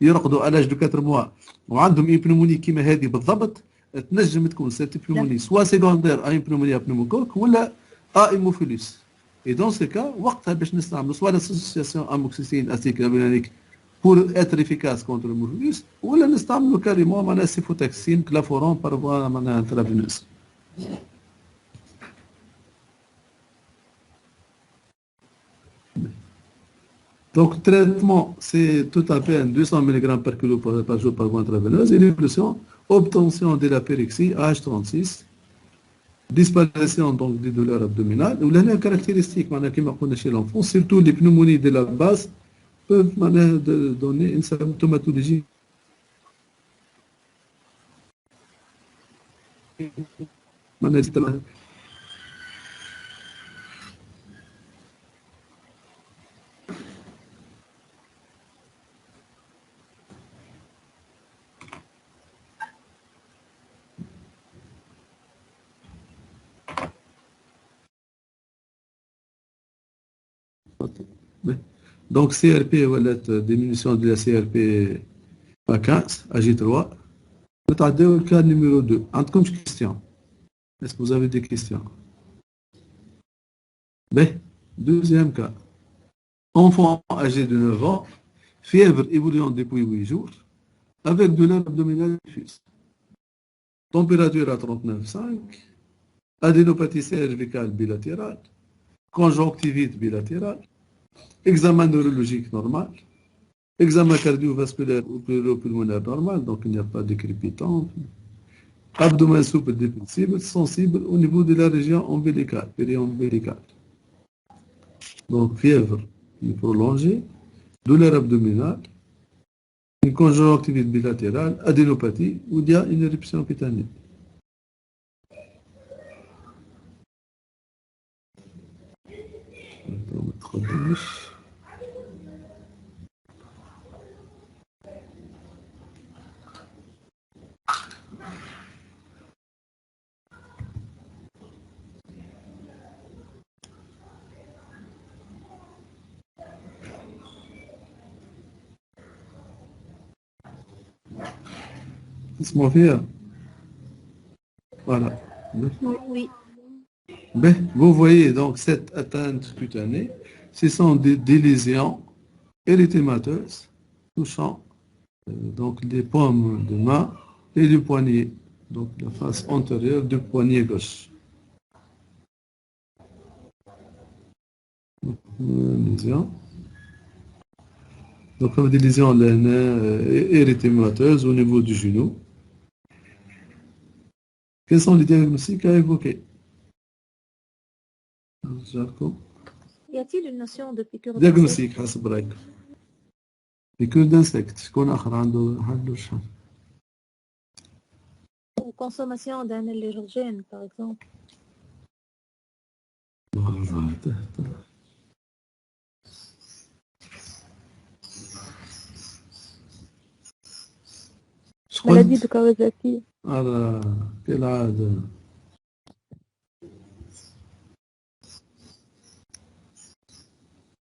يرقدوا à l'âge de 4 mois وعندهم une pneumonie كما هذه بالضبط تنجم تكون cette pneumonie soit secondaire à une pneumonie à pneumocoque ولا à hémophilus. Et dans ce cas, وقتها باش نستعملوا soit l'association amoxicilline acide clavulanique pour être efficace contre l'hémophilus ولا نستعملوا carrément معناها سيفوتاكسين كلافورون par voie معناها intraveineuse. Donc, traitement, c'est tout à fait 200 mg par kilo par jour par voie intraveineuse et l'évolution, obtention de la pyrexie H36, disparition donc des douleurs abdominales. Ou les caractéristiques comme chez l'enfant, surtout les pneumonies de la base, peuvent donner une symptomatologie. Donc CRP, voilà, diminution de la CRP à 15, à J3. Le cas numéro 2. Comme question. Est-ce que vous avez des questions? Deuxième cas. Enfant âgé de 9 ans, fièvre évoluant depuis 8 jours, avec douleur abdominale diffuse. Température à 39,5, adénopathie cervicale bilatérale, conjonctivite bilatérale, examen neurologique normal, examen cardiovasculaire ou pulmonaire normal, donc il n'y a pas de crépitant, abdomen souple dépressible, sensible au niveau de la région ombilicale, périombilicale. Donc fièvre prolongée, douleur abdominale, une conjonctivite bilatérale, adénopathie, ou il y a une éruption cutanée. اسمه فيها voilà. Oui. Vous voyez donc cette atteinte cutanée, ce sont des lésions érythémateuses touchant donc les paumes de main et du poignet, donc la face antérieure du poignet gauche. Lésions. Donc on a des lésions érythémateuses au niveau du genou. Quels sont les diagnostics à évoquer? Y a-t-il une notion de piqûre d'insecte? Diagnostic حسب رأيك. Piqûre d'insecte. شكون آخر عنده شحال؟ Ou consommation d'un allergène, par exemple. Maladie de Kawasaki. كالعادة.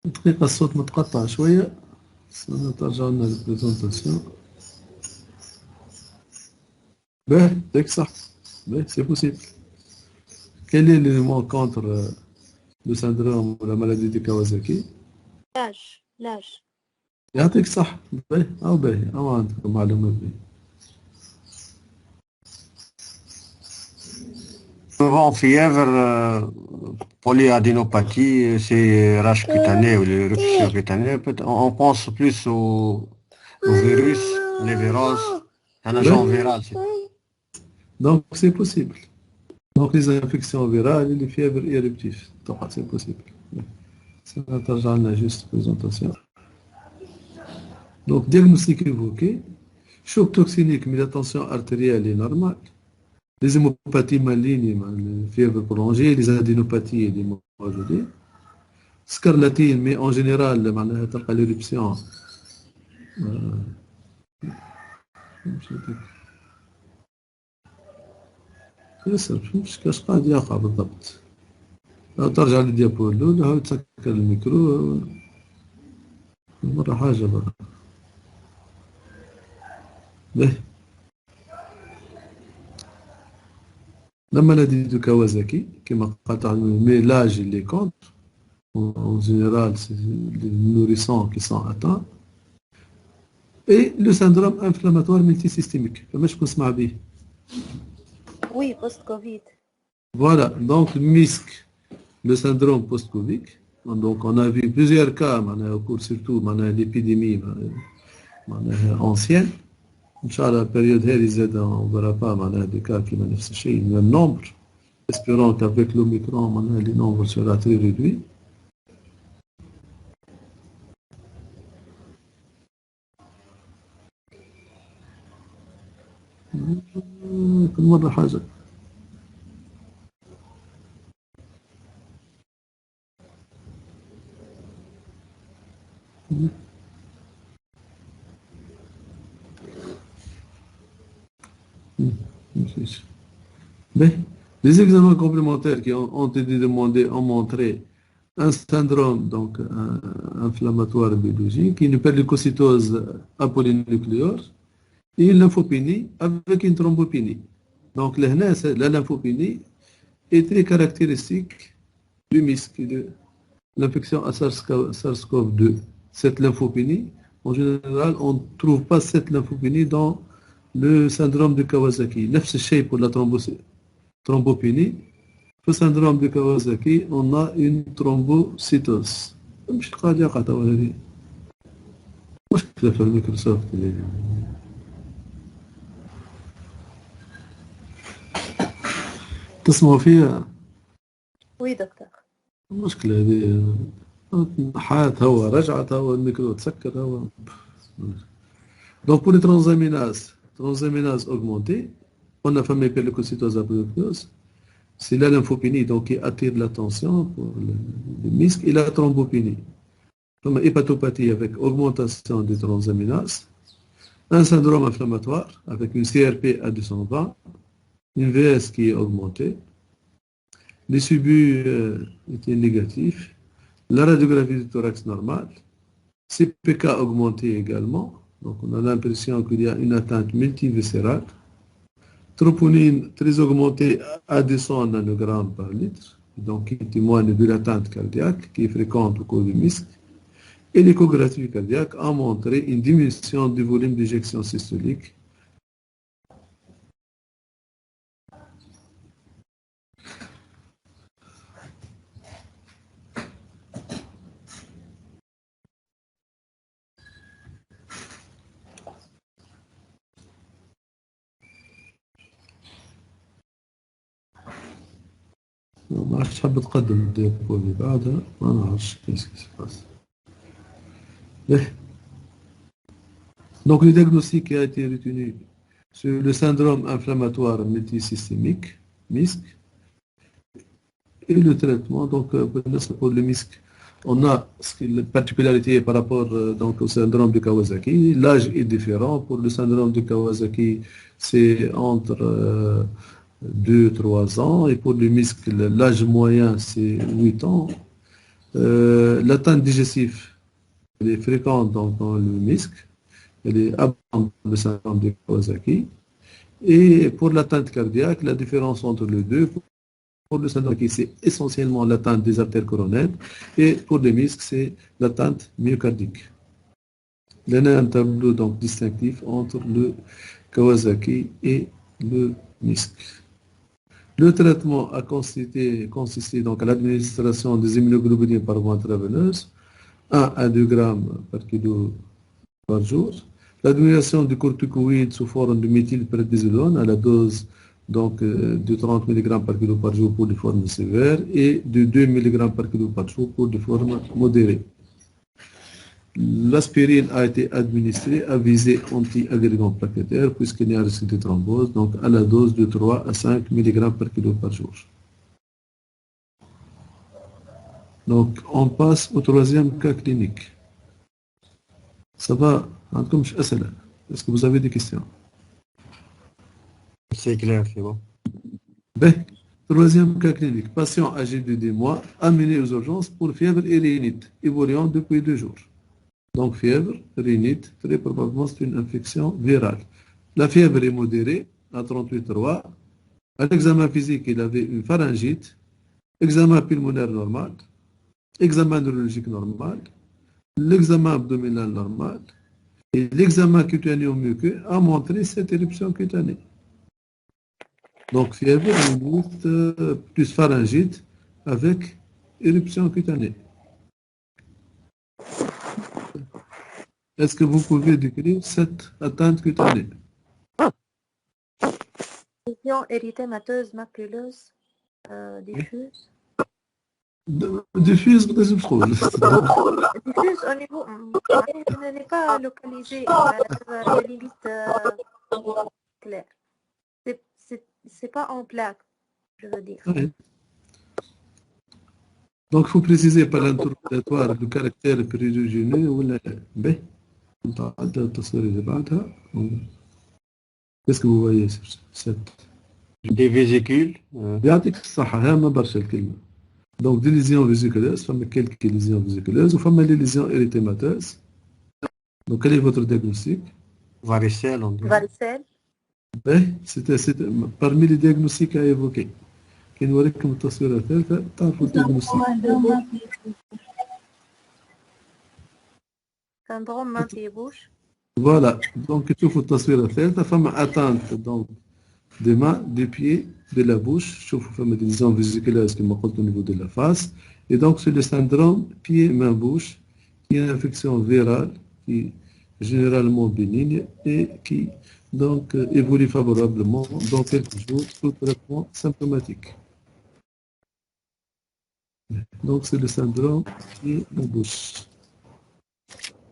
دقيقة الصوت متقطع شوية. نرجع لنا للبريزونتاسيون. ديك صح. سي بوسيبل. Quel est l'élément contre le syndrome ou la maladie de Kawasaki? L'âge. يعطيك صح. باهي أو عندكم معلومة باهي. souvent, fièvre, polyadénopathie, c'est rage cutanée ou l'éruption cutanée. On pense plus au virus, les virus, un agent viral. Donc, c'est possible. Donc, les infections virales et les fièvres éruptives. Donc, c'est possible. Ça va juste présentation. Donc, diagnostic évoqué. Choc toxinique, mais la tension artérielle est normale. Les hémopathies malignes, les fièvres prolongées, les adénopathies et les modulées. Scarlatine, mais en général, l'éruption. مش كاش قاعد يقع بالضبط. لو ترجع للديابول الأولى هاو تسكر الميكرو مرة حاجة برا. باهي. La maladie de Kawasaki, qui m'a mais l'âge il est contre. En général, c'est les nourrissons qui sont atteints. Et le syndrome inflammatoire multisystémique. Oui, post-Covid. Voilà, donc le MISC, le syndrome post-Covid. Donc on a vu plusieurs cas, au cours surtout l'épidémie ancienne. Inch'Allah, la période on ne verra pas des cas qui manifestent le même nombre. Espérons qu'avec l'Omicron, les nombres seront très réduits. كل مرة حاجة. Mais les examens complémentaires qui ont été demandés ont montré un syndrome donc inflammatoire biologique, une hyperleucocytose apolynucléaire et une lymphopénie avec une thrombopénie. Donc la lymphopénie est très caractéristique du MISC, de l'infection à SARS-CoV-2. Cette lymphopénie, en général, on ne trouve pas cette lymphopénie dans le syndrome de Kawasaki. نفس الشيء pour la thrombopénie. Pour le syndrome de Kawasaki, on a une thrombocytose. مش قلقة هذه. مشكلة في الميكروسوفت. تسمعوا فيها؟ Oui, docteur. المشكلة هذه نحات هو رجعت هو الميكرو تسكر هو. Donc pour les transaminases augmentées, on a fait hyperleucocytose apolynucléose. C'est la lymphopénie donc, qui attire l'attention pour le MISC et la thrombopénie. Comme hépatopathie avec augmentation des transaminases, un syndrome inflammatoire avec une CRP à 220, une VS qui est augmentée, les subus étaient négatifs, la radiographie du thorax normale, CPK augmenté également, donc on a l'impression qu'il y a une atteinte multiviscérale, troponine très augmentée à 200 nanogrammes par litre, donc qui témoigne de l'atteinte cardiaque qui est fréquente au cours du MISC, et l'échographie cardiaque a montré une diminution du volume d'éjection systolique. ما عرفتش تحب تقدم الديابو اللي بعدها ما نعرفش كيس باس. Donc le diagnostic qui a été retenu sur le syndrome inflammatoire multisystémique, MISC, et le traitement, donc pour le MISC, on a une particularité par rapport donc, au syndrome de Kawasaki. L'âge est différent. Pour le syndrome de Kawasaki, c'est entre 2-3 ans. Et pour le MISC, l'âge moyen, c'est 8 ans. L'atteinte digestive, elle est fréquente dans le MISC. Elle est abondante dans le syndrome de Kawasaki. Et pour l'atteinte cardiaque, la différence entre les deux, pour le syndrome qui c'est essentiellement l'atteinte des artères coronaires et pour les MISC, c'est l'atteinte myocardique. Il y a un tableau donc distinctif entre le Kawasaki et le MISC. Le traitement a consisté donc à l'administration des immunoglobulines par voie intraveineuse, 1 à 2 grammes par kilo par jour. L'administration du corticoïde sous forme de méthylprednisolone à la dose donc, de 30 mg par kilo par jour pour des formes sévères et de 2 mg par kilo par jour pour des formes modérées. L'aspirine a été administrée à visée anti-agrégant plaquettaire puisqu'il y a un risque de thrombose, donc à la dose de 3 à 5 mg par kilo par jour. Donc on passe au troisième cas clinique. Ça va, est-ce que vous avez des questions? C'est clair, c'est bon. Ben, troisième cas clinique. Patient âgé de 10 mois, amené aux urgences pour fièvre et rhinite, évoluant depuis 2 jours. Donc fièvre, rhinite, très probablement c'est une infection virale. La fièvre est modérée, à 38,3. À l'examen physique, il avait une pharyngite, examen pulmonaire normal, examen neurologique normal, l'examen abdominal normal, et l'examen cutanéo muqueux a montré cette éruption cutanée. Donc fièvre, rhinite, plus pharyngite avec éruption cutanée. Est-ce que vous pouvez décrire cette atteinte cutanée? Lésion érythémateuse maculeuse diffuse. Diffuse, diffuse Diffuse au niveau. Elle n'est pas localisée à la limite claire. C'est pas en plaque, je veux dire. Oui. Donc, il faut préciser par l'interrogatoire le caractère périurgineux ou la B. Qu'est-ce que vous voyez sur cette? Des vésicules. يعطيك الصحة ما برشا الكلمة. Donc des lésions vésiculaires, فما quelques lésions vésiculaires, ou فما les lésions érythémateuses. Donc quel est votre diagnostic? Varicelle, on dit. Varicelle. Ben, c'était parmi les diagnostics à évoquer. كي نوريكم التصويرة الثالثة تعرفوا الديagnostic. Syndrome main-pied-bouche. Voilà, donc تشوفوا التصويرة الثالثة فما atteinte donc des mains, des pieds, de la bouche, شوفوا فما des lésions vésiculaires كما قلت au niveau de la face. Et donc c'est le syndrome pied-main-bouche qui est une infection virale qui est généralement bénigne et qui donc évolue favorablement dans quelques jours sous traitement symptomatique. Donc c'est le syndrome pied-main-bouche.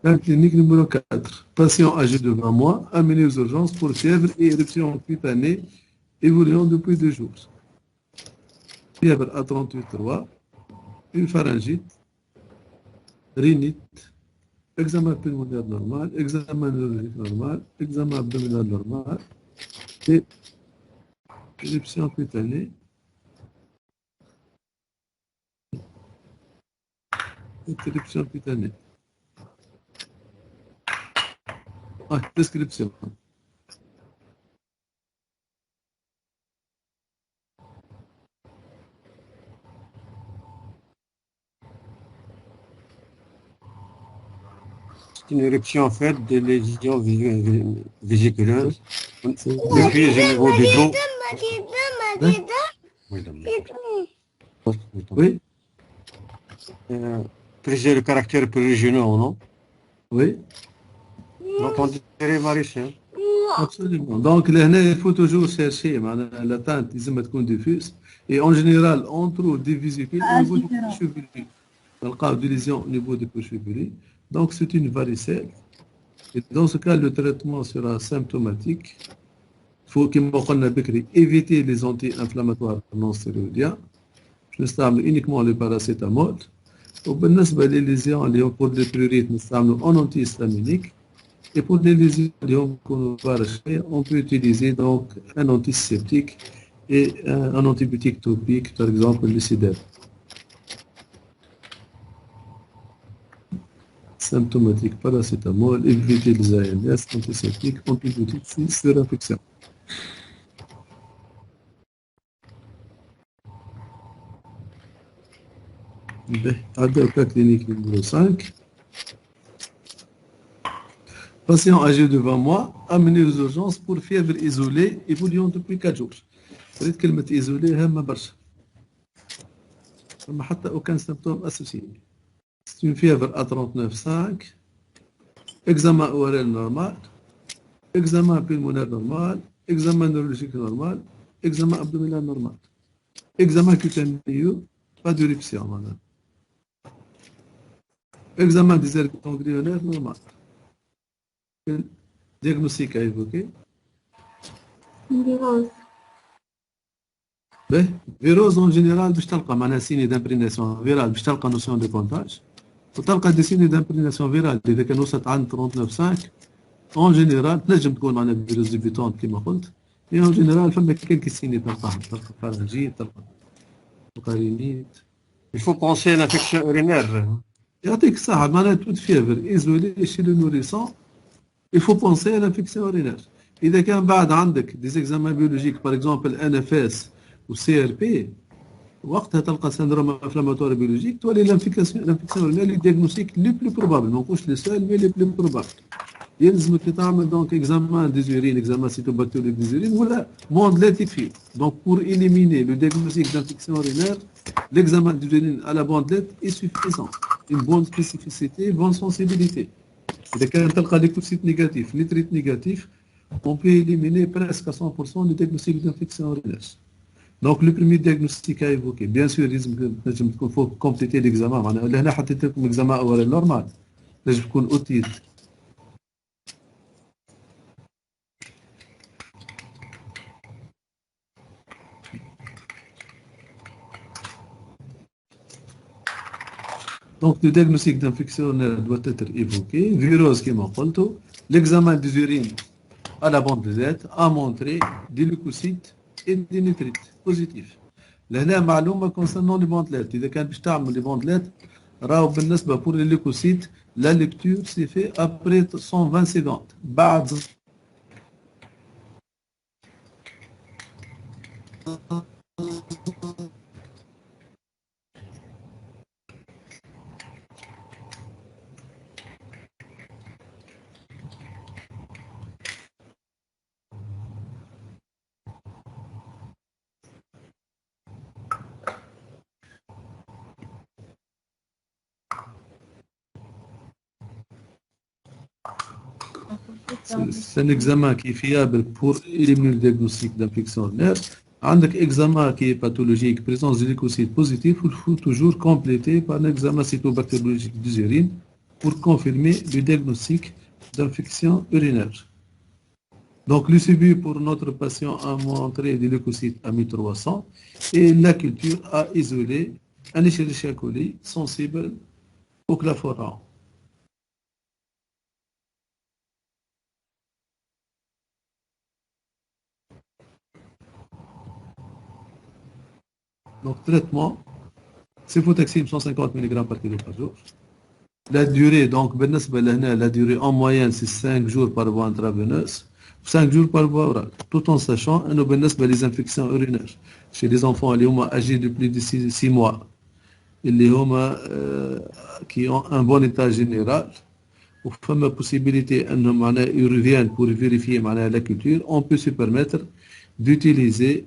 La clinique numéro 4. Patient âgé de 20 mois, amené aux urgences pour fièvre et éruption cutanée évoluant depuis 2 jours. Fièvre à 38,3, une pharyngite, rhinite, examen pulmonaire normal, examen neurologique normal, examen abdominal normal et éruption cutanée. Éruption cutanée. Ah, description. C'est une éruption en fait des lésions vésiculeuses. Depuis au niveau du dos. Oui, Préciser le caractère périurgineux ou non. oui, Donc on dirait varicelle. absolument. Donc là, il faut toujours chercher l'atteinte لازم تكون diffuse. Et en général, on trouve des vésicules au niveau du cuir chevelu. On trouve des lésions au niveau du cuir chevelu. Donc c'est une varicelle. Et dans ce cas, le traitement sera symptomatique. Il faut éviter les anti-inflammatoires non stéroïdiens. Je نستعمل uniquement le paracétamol. وبالنسبة للليزيون اللي هم pour les prurites نستعملوا en antihistaminique. Et pour les lésions on peut utiliser donc un antiseptique et un antibiotique topique, par exemple le Cider. Symptomatique, paracétamol, éviter les AMS, antiseptiques, antibiotiques sur l'infection. Au cas clinique numéro 5. Patient âgé de 20 mois, amené aux urgences pour fièvre isolée évoluant depuis 4 jours. ريت كلمة إيزولي هامة برشا. فما حتى أوكان سيمبتوم أسوسيي. C'est une fièvre à 39,5, examen ORL normal, examen pulmonaire normal, examen neurologique normal, examen abdominal normal, examen cutanéeux, pas d'éruption, madame. Examen des ergots ganglionnaires normal. Quel diagnostic à évoquer? virose. Virose en général, باش تلقى معناها signe d'imprégnation virale, باش تلقى notion de contagion. وتلقى des signes d'imprégnation virale إذا كان وصلت عند 39,5 en général تنجم تكون معناها فيروس ديبيتونت كما قلت. Et en général فما quelques signes تلقاهم، تلقى pharyngite، تلقى rhinite. Il faut penser à l'infection urinaire. يعطيك الصحة معناها toute fièvre isolée chez le nourrisson. Il faut penser à l'infection urinaire. إذا كان بعد عندك des examens biologiques par exemple NFS ou CRP وقتها تلقى syndrome inflammatoire biologique تولي l'infection urinaire le diagnostic le plus probable ما نقولش le seul mais le plus probable. يلزمك تعمل donc examen des urines, examen cytobactérique des urines ولا bandelette fille. Donc pour éliminer le diagnostic d'infection urinaire, l'examen des urines à la bandelette est suffisant. Une bonne spécificité, bonne sensibilité. إذا كان تلقى leucocyte négatif, nitrite négatif, on peut éliminer presque à 100% le diagnostic d'infection urinaire. Donc le premier diagnostic à évoquer, bien sûr il faut compléter l'examen. معناها هنا حطيت لكم examen أول normal. لازم تكون أوتيل. Donc le diagnostic d'infection doit être évoqué. Virose qui m'a dit, l'examen des urines à la bandelette a montré des leucocytes et des nitrites positifs. لهنا معلومة concernant les bandelettes. إذا كان باش تعمل les bandelettes راهو بالنسبة pour les leucocytes la lecture s'est fait après 120 secondes. بعد C'est un examen qui est fiable pour éliminer le diagnostic d'infection urinaire. Un examen qui est pathologique, présence de leucocytes positifs, il faut toujours compléter par un examen cytobactériologique des urines pour confirmer le diagnostic d'infection urinaire. Donc, le suivi pour notre patient a montré des leucocytes à 1300 et la culture a isolé un Escherichia coli sensible au claforant. Donc, traitement, cefotaxime 150 mg par kilo par jour. La durée, donc, la durée en moyenne, c'est 5 jours par voie intraveineuse, 5 jours par voie orale, tout en sachant que les infections urinaires chez les enfants âgés de plus de 6 mois, qui ont un bon état général, ou la possibilité qu'ils reviennent pour vérifier la culture, on peut se permettre d'utiliser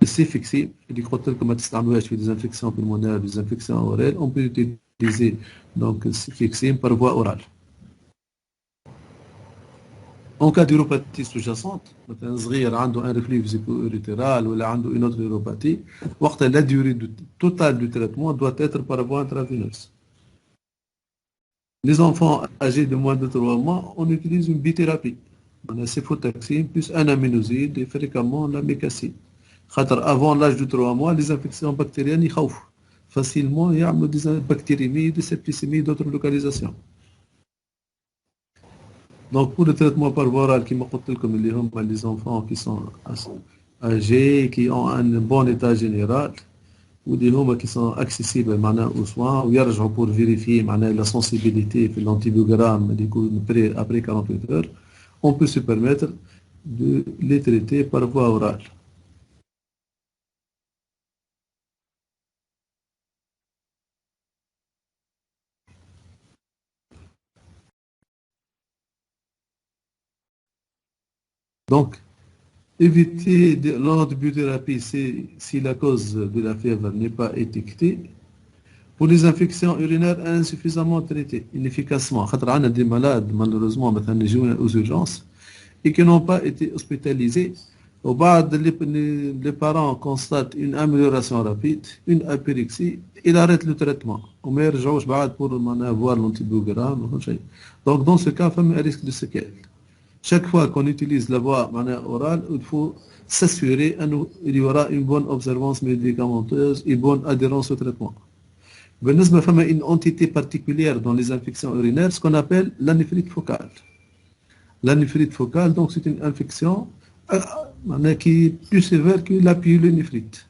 السيفكسين اللي قلت لكم ما تستعملوهاش في des infections pulmonaires, des infections orales, on peut utiliser donc السيفكسين par voie orale. En cas d'uropathie sous-jacente, مثلا صغير عنده un reflux vésico-urétéral ولا عنده une autre uropathie, وقتها la durée totale du traitement doit être par voie intraveineuse. Les enfants âgés de moins de 3 mois, on utilise une bithérapie. On a cefotaxime plus un aminoside et fréquemment la mécacine. Avant l'âge de 3 mois, les infections bactériennes y خوفوا facilement يعملوا des bactériémies, des septicémies, d'autres localisations. Donc pour le traitement par voie orale, comme je l'ai dit, les enfants qui sont âgés, qui ont un bon état général, ou des hommes qui sont accessibles aux soins, ou يرجعوا pour vérifier la sensibilité في l'antibiogramme après 48 heures, on peut se permettre de les traiter par voie orale. Donc, Éviter l'antibiothérapie si la cause de la fièvre n'est pas étiquetée. Pour les infections urinaires insuffisamment traitées, inefficacement. On a des malades, malheureusement, aux urgences et qui n'ont pas été hospitalisés. Au bas, les parents constatent une amélioration rapide, une apyrexie, ils arrêtent le traitement. Au meilleur, je pour avoir l'antibiogramme. Donc, dans ce cas, il y a un risque de séquelles. Chaque fois qu'on utilise la voie orale, il faut s'assurer qu'il y aura une bonne observance médicamenteuse et une bonne adhérence au traitement. Il y a une entité particulière dans les infections urinaires, ce qu'on appelle l'anéphrite focale. L'anéphrite focale, donc, c'est une infection qui est plus sévère que la pyélonéphrite.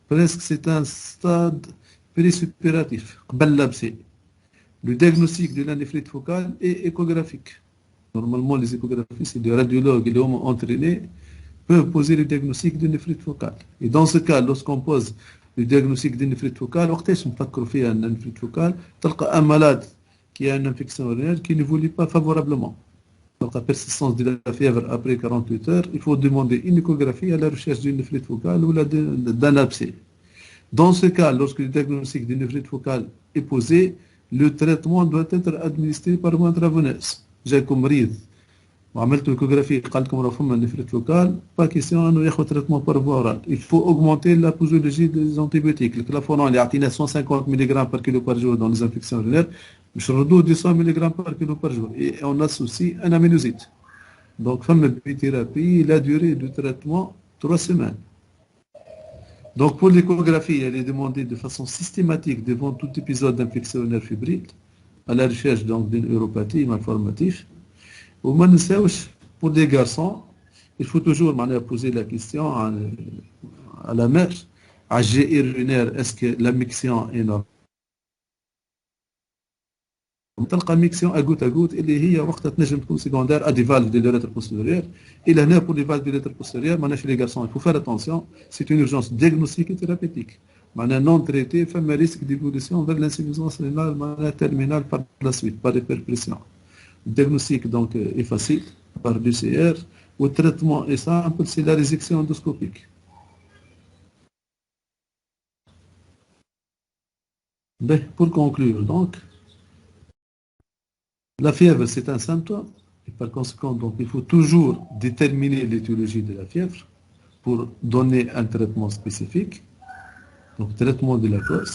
Presque, c'est un stade présuppuratif. Le diagnostic de l'anéphrite focale est échographique. Normalement, les échographistes et les radiologues qui l'ont entraîné peuvent poser le diagnostic de néphrite focale. Et dans ce cas, lorsqu'on pose le diagnostic de néphrite focale, on fait un néphrite focale, un malade qui a une infection urinaire qui n'évolue pas favorablement. Donc, la persistance de la fièvre après 48 heures, il faut demander une échographie à la recherche d'une néphrite focale ou d'un abcès. Dans ce cas, lorsque le diagnostic de néphrite focale est posé, le traitement doit être administré par voie intraveineuse. جاكم مريض وعملت échographie قال لكم راه فما نفريت فوكال با كيسيون انه ياخذ تريتمون بار فوا اورال il faut augmenter la posologie des antibiotiques الكلافورون اللي عطينا 150 ملغ par kilo par jour dans les infections urinaires باش نردوه 200 ملغ par kilo par jour et on associe un aminoside donc فما بيثيرابي la durée de traitement 3 semaines. Donc pour l'échographie elle est demandée de façon systématique devant tout épisode d'infection urinaire fébrile à la recherche donc d'une uropathie malformative. Ou pour des garçons, il faut toujours poser la question à la mère, à GI urinaire, est-ce que la miction est normale? تلقى ميكسيون اغوت اللي هي وقتها تنجم تكون سيكوندير ا دي فالف دي ليتر بوستيريور الى هنا pour les valves de l'être postérieur معناها chez les garçons il faut faire attention c'est une urgence diagnostique et thérapeutique معناها non traité فما risque d'évolution vers l'insuffisance rénale معناها terminale par la suite par répercussion. Le diagnostic donc est facile par l'UCR ou le traitement est simple c'est la résection endoscopique. Ben, pour conclure donc la fièvre, c'est un symptôme, et par conséquent, donc, il faut toujours déterminer l'étiologie de la fièvre pour donner un traitement spécifique, donc traitement de la cause.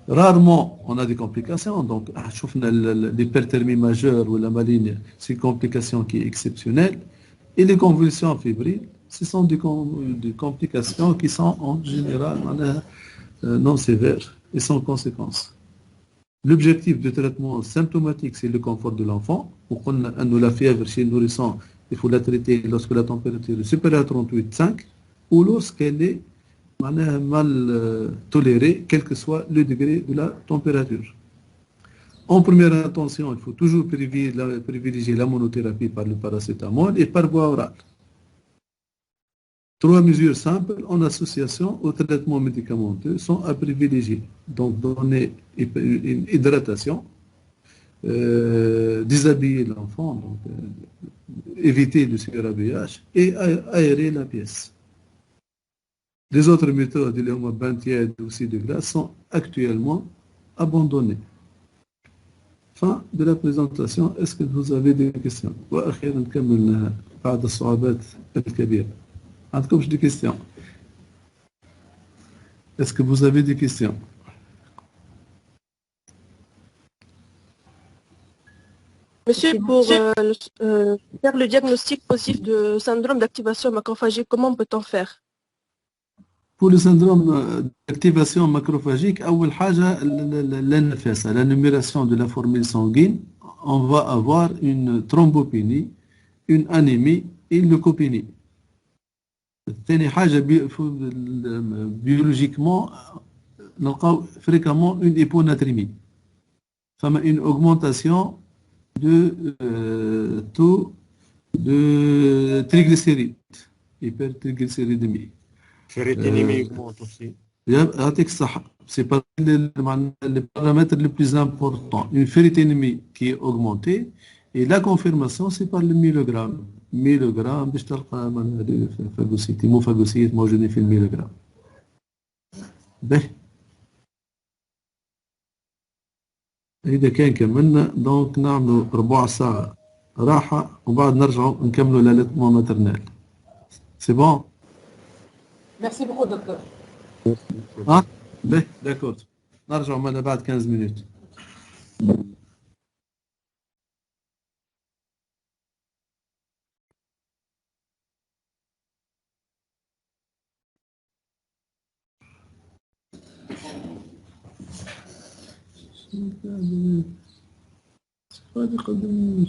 Rarement, on a des complications, donc l'hyperthermie majeure ou la maligne, c'est une complication qui est exceptionnelle, et les convulsions fébriles, ce sont des complications qui sont en général non sévères et sans conséquences. L'objectif de traitement symptomatique, c'est le confort de l'enfant. Pour qu'on ait la fièvre chez le nourrisson, il faut la traiter lorsque la température est supérieure à 38,5 ou lorsqu'elle est mal tolérée, quel que soit le degré de la température. En première intention, il faut toujours privilégier la monothérapie par le paracétamol et par voie orale. 3 mesures simples en association au traitement médicamenteux sont à privilégier. Donc, donner une hydratation, déshabiller l'enfant, donc éviter le surhabillage et aérer la pièce. Les autres méthodes, les bains tièdes ou aussi de glace, sont actuellement abandonnées. Fin de la présentation. Est-ce que vous avez des questions? وأخيرا نكمل بعض الصعوبات الكبيرة. عندكم des questions? Est-ce que vous avez des questions? Monsieur, pour faire le diagnostic positif de syndrome d'activation macrophagique, comment peut-on faire? Pour le syndrome d'activation macrophagique, أول حاجة l'NFS, la numération de la formule sanguine, on va avoir une thrombopénie, une anémie et une leucopénie. ثاني حاجة biologiquement نلقاو fréquemment une hyponatrémie. فما une augmentation de taux de triglycérides, hypertriglycéridémie. Ferritinémie augmente aussi. يعطيك الصحة. C'est pas le paramètre le plus important. Une ferritinémie qui est augmentée et la confirmation c'est par le myelogramme. ميلوغرام باش تلقى فاغوسيت مفاغوسيت موجودين في الميلوغرام. باهي إذا كان كملنا دونك نعملوا ربع ساعة راحة وبعد نرجعوا نكملوا لاليتمون ماترنال. سي بون؟ ميرسي بوكو دكتور. باهي داكور نرجعوا مالا بعد 15 مينوت. هذه قدم